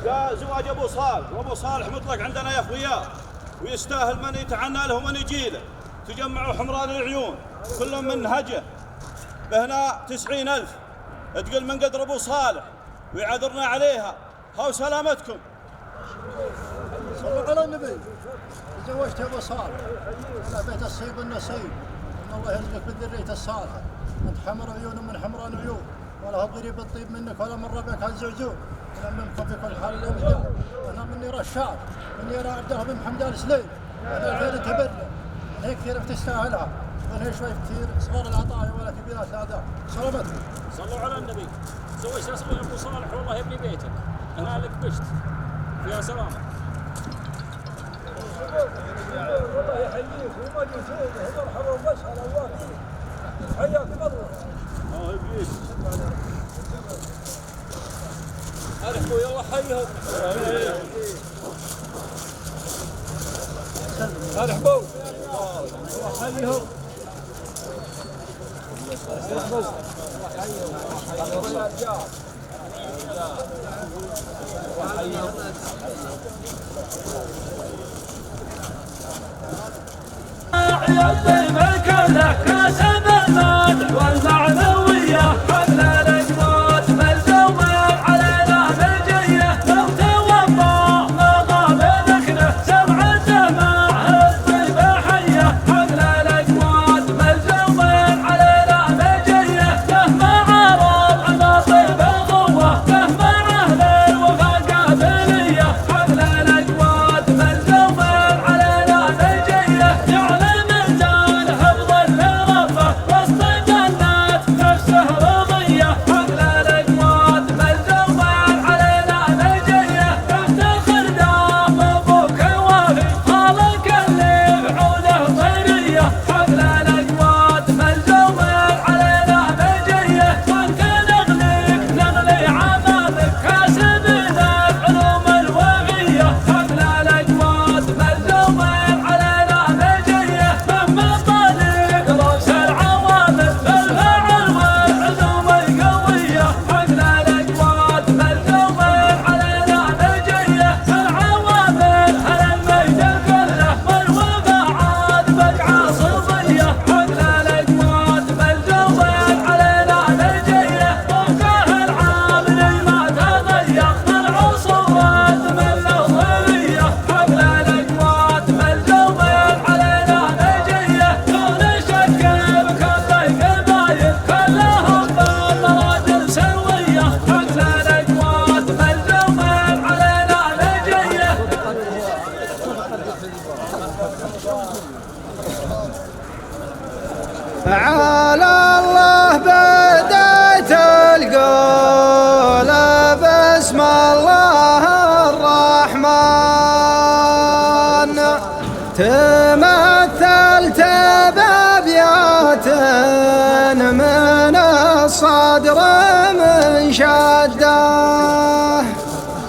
[SPEAKER 8] جاء زواج ابو صالح وابو صالح مطلق عندنا يا اخويا ويستاهل من يتعنى له ومن يجي له. تجمعوا حمران العيون كل من هجه بهنا 90,000 تقول من قدر ابو صالح ويعذرنا عليها. هاو سلامتكم.
[SPEAKER 9] صلوا على النبي. تزوجت ابو صالح على بيت الصيب النصيب ان الله يرزقك بالذريه الصالحه. انت حمر عيون من حمران عيون ولا هالضريب الطيب منك ولا من ربك هالزعزوع ولا منكم في كل حال الامجاد. انا مني رشاد مني انا عبد الله بن حمدان سليم انا الخير تبرع من هيك كثير بتستاهلها من هي شوي كثير صغار العطايا ولا كبيرات الاعداء. سلامتكم.
[SPEAKER 10] صلوا على النبي. تزوجت اصغر ابو صالح والله يبني بيتك هنا لك بشت يا سلامه.
[SPEAKER 2] الله يحييك وما يشوفه مرحبا ومسهلا الله فيك. حياكم الله.
[SPEAKER 8] الله يبقيك.
[SPEAKER 2] أرحبوا يلا حيهم. أرحبوا. حيهم.
[SPEAKER 1] الضيف كله كسب المدح والمعنوية حمل الأجواد ملزومة علينا بالجية لو توضى مقام ذكره سمع السماع الضيف حية حمل الأجواد ملزومة علينا بالجية مهما عرض عن طيب القوة مهما أهل الوفا قابلية حمل الأجواد ملزومة علينا بالجية جعل
[SPEAKER 3] على الله بدأت القول بسم الله الرحمن تمثلت بأبيات من الصدر من شده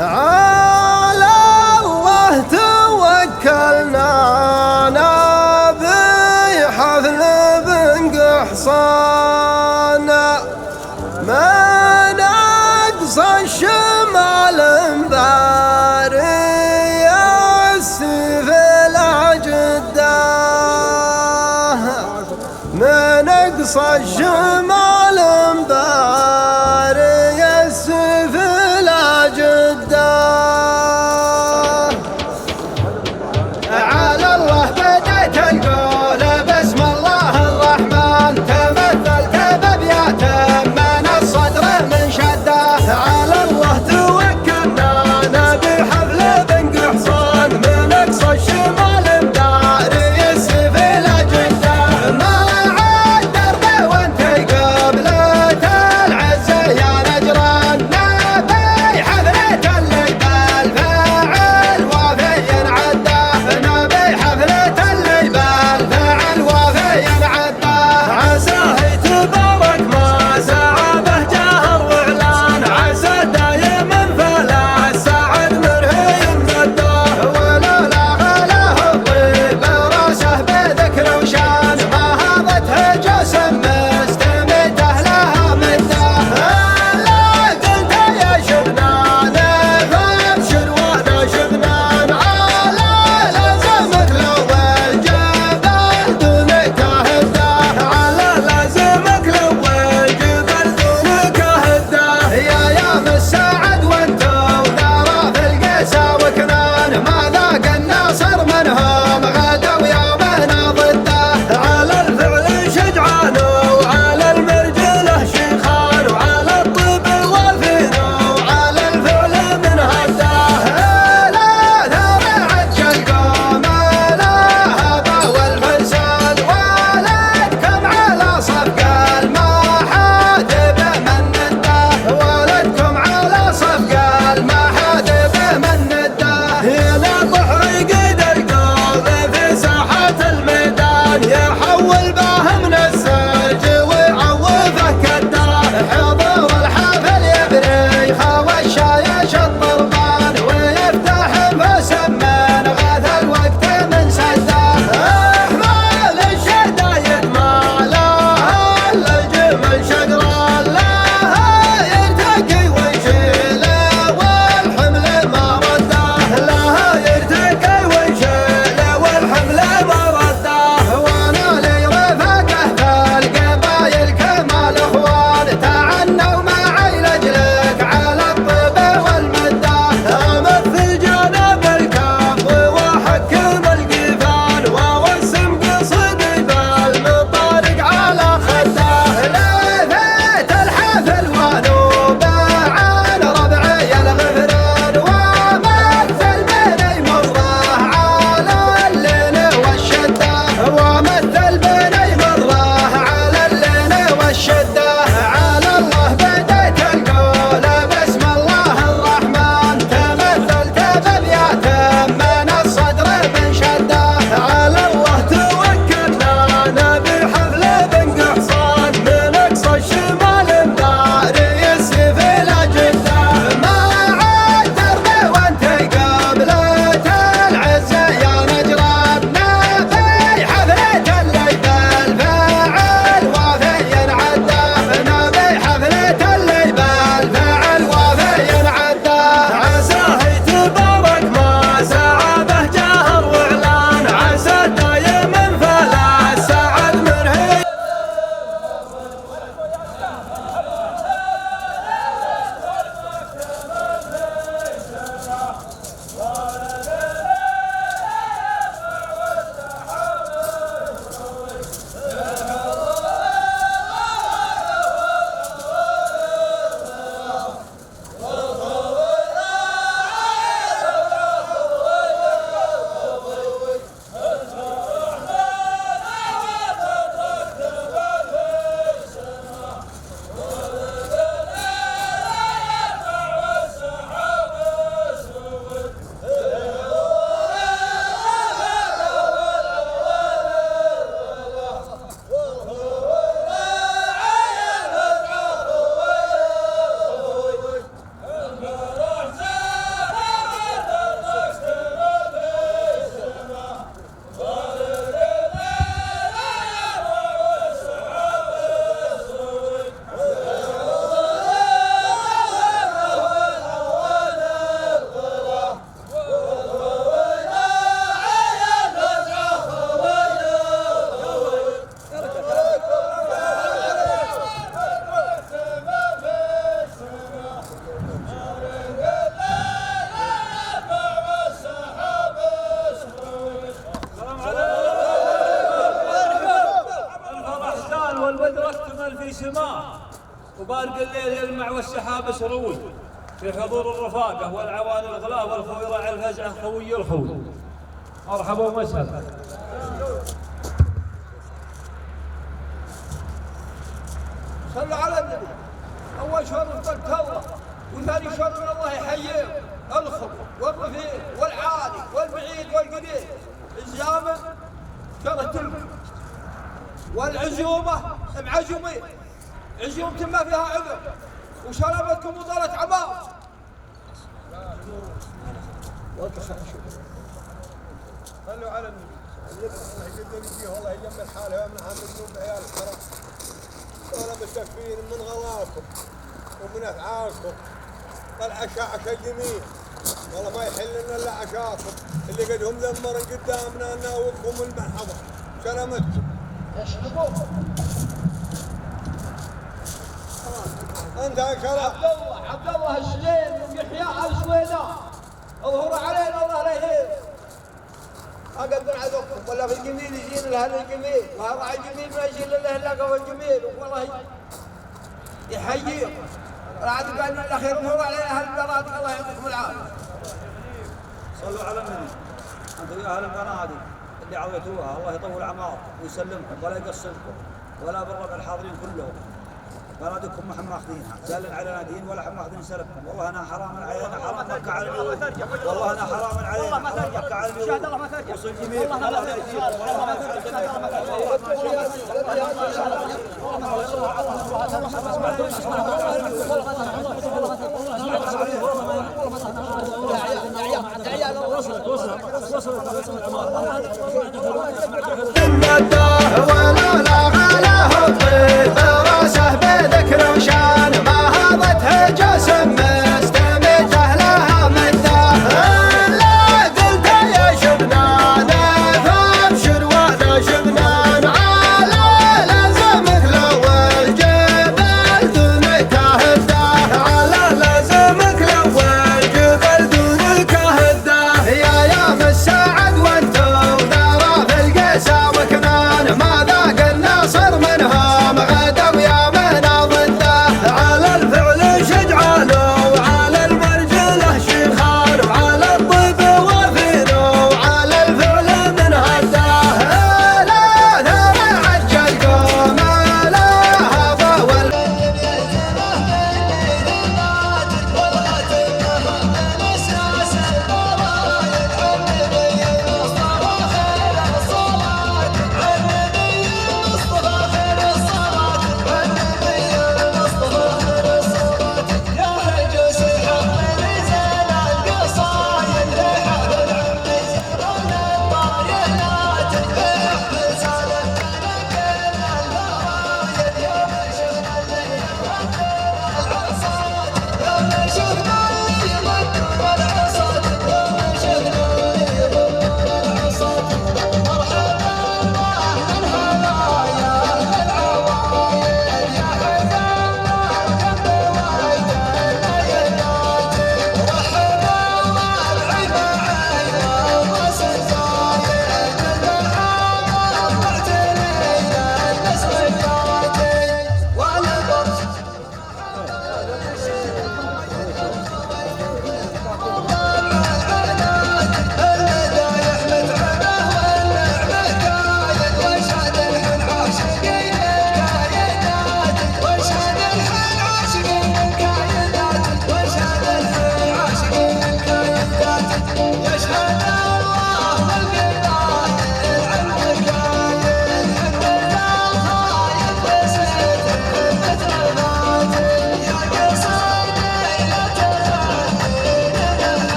[SPEAKER 3] على الله توكلنا بحفل حصان ما نقص الشمال مباري السيف العجده ما نقص الشمال مباري السيف العجده على الله بدأت القول بسم الله الرحمن تمثلت بأبيات من الصدر من شده على الله توكلنا بحفل بن قحصان من اقصى الشمال مداري السيف الأجده ما يحول به من السرج ويعوفه كالدار حضور الحفل يبريخه والشايش الطربان ويفتح انفس من غاث الوقت من سده احمال الشدايد ما لها الا الجمل شقرا لها يرتقي ويشيله والحمل ما رده لها يرتقي ويشيله والحمل ما رده وانا لي رفقه في القبايل كما الاخوان تعنوا معي لاجلك على الطيب والمده امثل جانب الكف واحكم القفال وارسم قصدي بالمطارق على خده لفيت الحفل ونوبه عن ربعي الغفران ومثل بني مره على اللين والشده ومثل بني مره على اللين والشده على الله بديت القول بسم الله الرحمن تمثلت بابيات من الصدر من شده على الله توكلنا نبي حفل بن قحصان من اقصى الشمال مداري السيف الى جده ما عاد دربي وانت قبلة العزه يا نجران نبي حفلة اللي بالفعل وافي عده نبي حفلة اللي بالفعل وافي عده عساه يتبارك ما سعى به جهر واعلان عسى دايما فلا سعد من هي
[SPEAKER 2] والبدر اكتمل في سماه وبارق الليل يلمع والسحاب سروي في حضور الرفاقه والعوان الغلا والخوي راعي الفزعه خوي الخوي. مرحبا ومسهلا.
[SPEAKER 4] صلوا على النبي. اول شر قلت الله وثاني شر الله يحييه الخط والرفيق والعالي والبعيد والقريب الزامن شرت لكم والعزومه معزومين عزومة ما فيها عذر وشربتكم وضلت عمار.
[SPEAKER 8] صلوا على النبي. الله يقدر يجيه والله يجمل حاله ويمنعها من ذنوب عيال الحرام. ولا مستكفين من غلاكم ومن افعالكم. العشاء عشاء جميل. والله ما يحل لنا الا عشاكم اللي قد هم ذمرن قدامنا ناوبكم المحضر. سلامتكم. انت يا شرف.
[SPEAKER 4] عبد الله السليم ويحيى السويدان. اظهر علينا الله لا يهين. اقدر عدوكم ولا في الجميل يجين الاهل الجميل وهذا الجميل ما يجي الا اهل قهوه الجميل والله يحييكم. العاد قال الاخير اظهر علينا اهل البنادق الله يعطيكم العافيه.
[SPEAKER 2] صلوا على النبي. انتم يا اهل البنادق اللي عويتوها الله يطول اعماركم ويسلمكم ولا يقصركم ولا بالربع الحاضرين كلهم.
[SPEAKER 6] بلدكم ما حنا ماخذينها، زال علينا دين ولا حنا ماخذين سلفكم، والله انا حرام علينا حرام مكة على اليوم، والله انا حرام علينا حرام مكة على اليوم، وصل جميل الله لا يجيب والله ما
[SPEAKER 3] على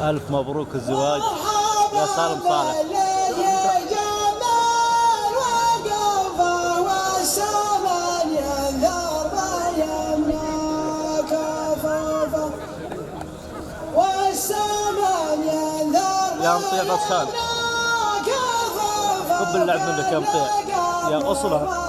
[SPEAKER 11] ألف مبروك الزواج يا سالم صالح. يا مطيع غسان كب اللعب منك يا مطيع يا أصلها.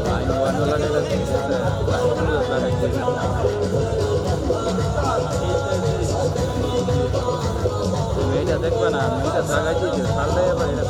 [SPEAKER 11] Bye. দেখবে না এটা লাগাইছি পাল্টে এবার এটা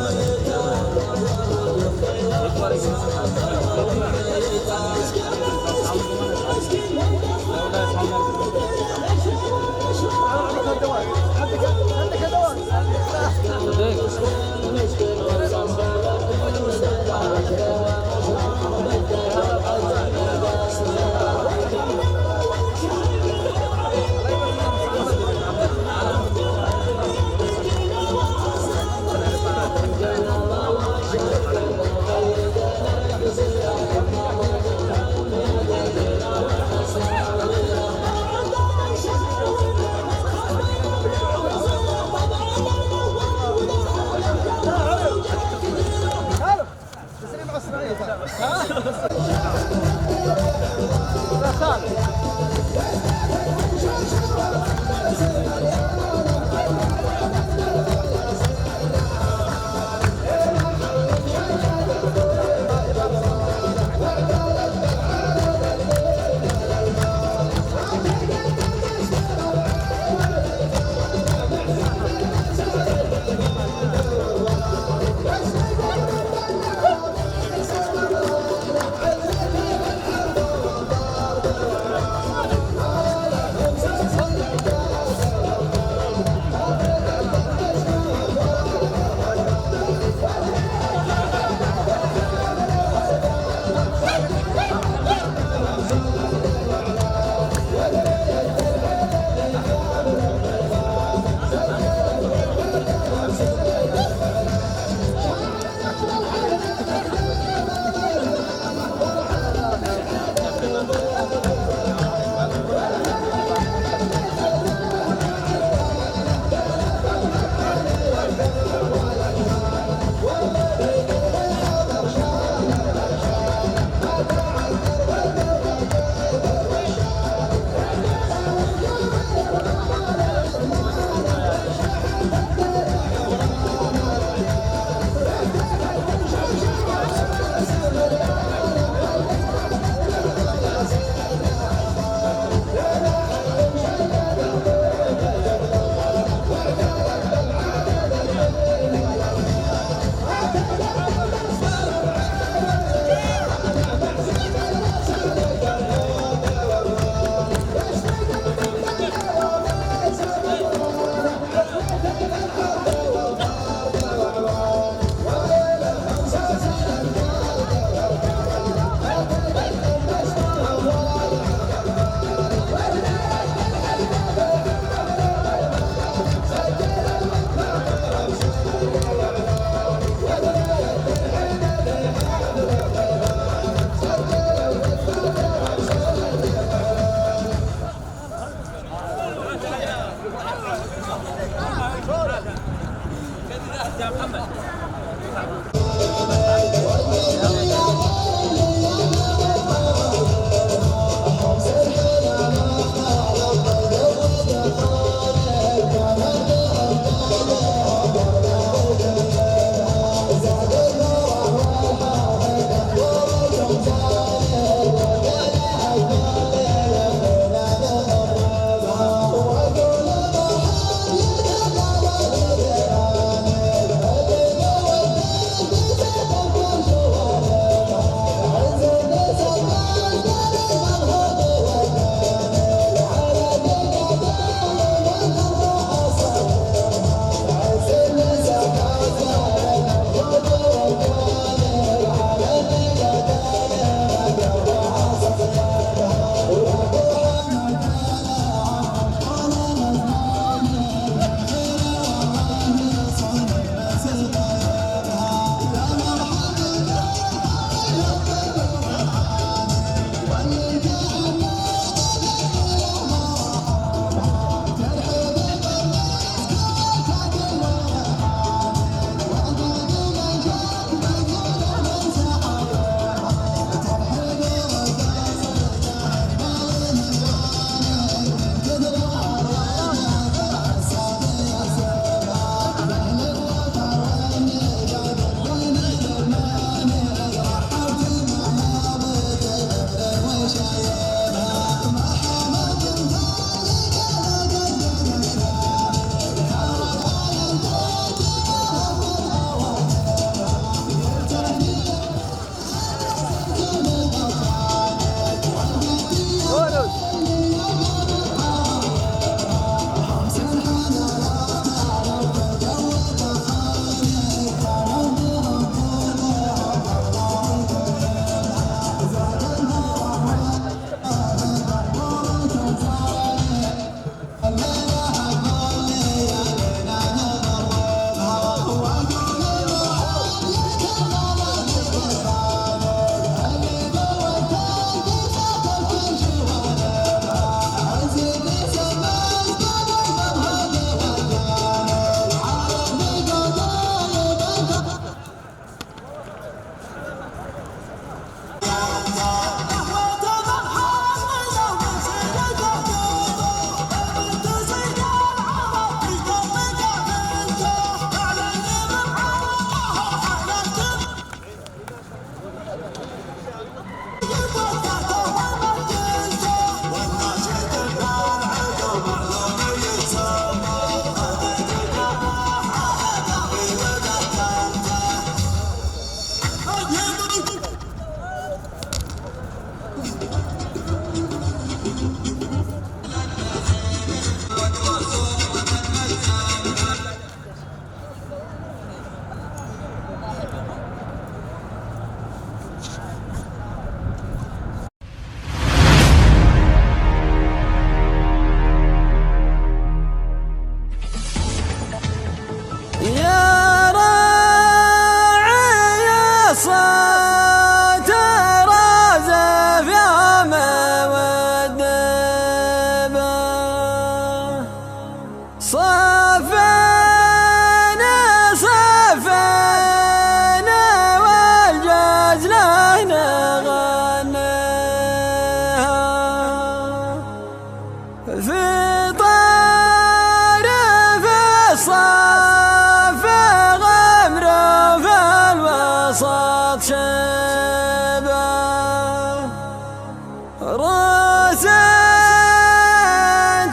[SPEAKER 3] روس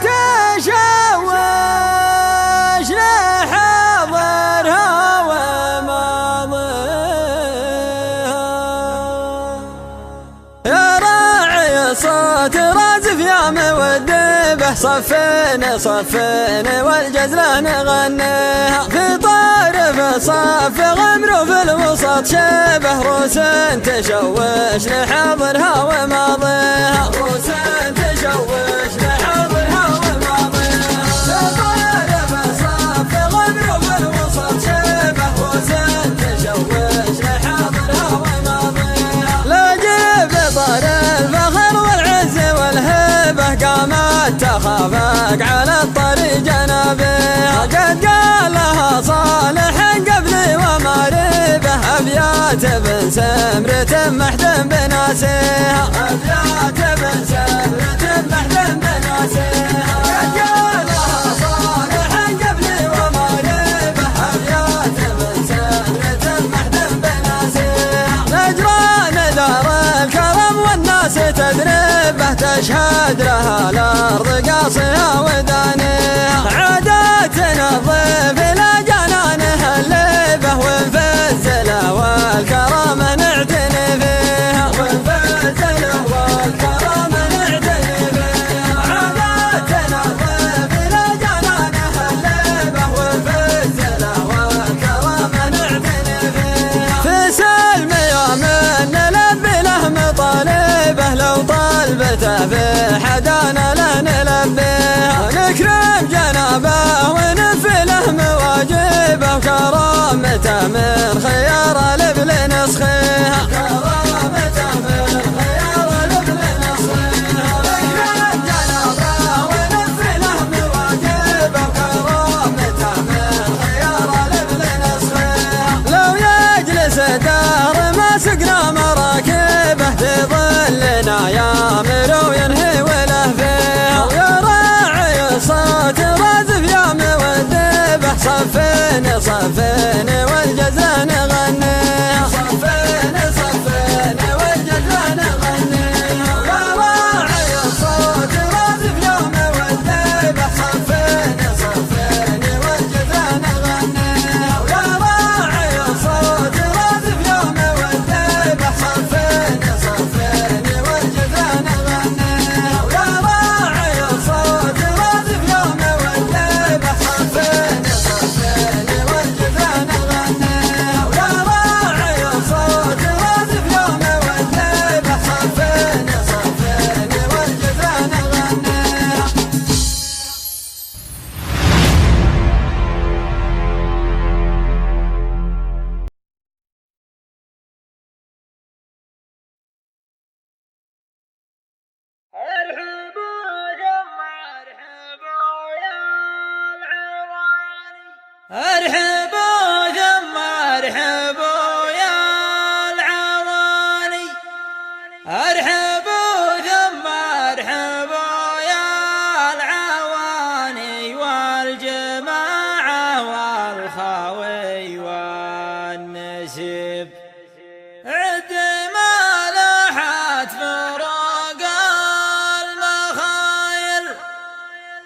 [SPEAKER 3] تشوش لحضرها وماضيها يا راعي صوت رازف يا مودبه صفين صفين والجزلان غنيها في طارف صف غمر في الوسط شبه روس تشوش لحضرها وماضيها روس تشوش لحضرها وماضيها في طارف صف غمر في الوسط شبه روس تشوش لحضرها وماضيها لاجل بطر الفخر والعز والهبه قامت تخافق على الطريق جنابها قد قال لها صالح قبلي وماربه أبيات بن سمرة محدن بناسيها أبيات بن سمرة محدن بناسيها قد قال لها صالح قبلي وماربه أبيات بن سمرة محدن بناسيها نجران دار الكرم والناس تدربه تشهد لها الأرض قاصها ودانيها عاداتنا الضيف إلى جنانها الليبه ونفزله والكرامة نعتني فيها ونفزله والكرامة نعتني فيها عاداتنا الضيف إلى جنانها الليبه ونفزله والكرامة نعتني فيها في سلم يوم نلبي له مطالبه لو طلبته في حدانا لا نلبيها نكرم جنابه ونفي له مواجبه وكرامته من خيار الابل نسخيها كرامته من خيار الابل نسخيها نكرم جنابه ونفي له مواجبه وكرامته من خيار الابل نسخيها لو يجلس دار ما سقنا مراكبه في ظلنا يامر وينهي وله فيها ويا راعي صوت رازف يا مودبه صفين صفين والجزلان غنيها صفين صفين والجزلان غنيها ويا راعي صوت رازف يا مودبه صفين صفين والجزلان غنيها ويا راعي صوت رازف يا مودبه صفين صفين والجزلان غنيها ويا راعي صوت رازف يا مودبه صفين صفين والجزلان غنيها ويا راعي صوت رازف يا مودبه صفين صفين والجزلان غنيها ارحبوا ثم ارحبوا يا العواني ارحبوا ثم ارحبوا يا العواني والجماعة والخاوي والنسيب عد ما لاحت فروق المخايل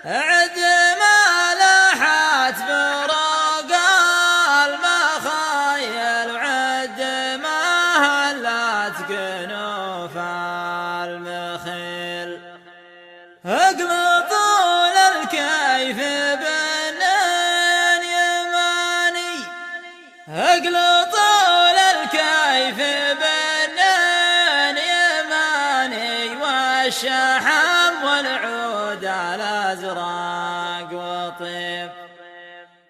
[SPEAKER 3] عد ما لاحت فروق المخايل وعد ما هلت كنوف المخيل اقلطوا للكيف بنان يماني اقلطوا للكيف بنان يماني والشحم والعود الازرق وطيب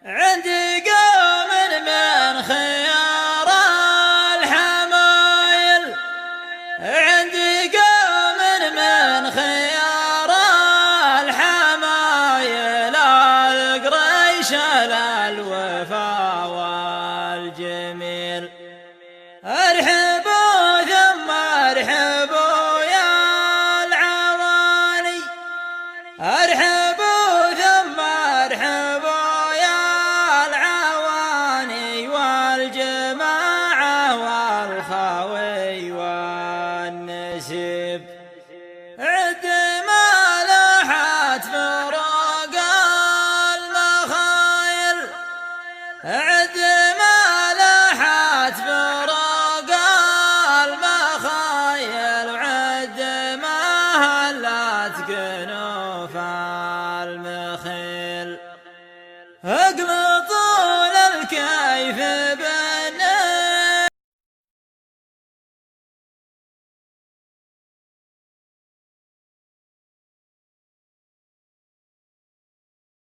[SPEAKER 3] عندي قوم من خيار الحمايل عندي قوم من خيار الحمايل القريش الوفا والجميل ارحبوا ثم ارحبوا يا العواني ارحبوا ثم ارحبوا
[SPEAKER 1] عد ما لاحت فراق المخايل عد ما لاحت فراق المخايل عد ما هلت كنوف المخيل اقلطوا للكيف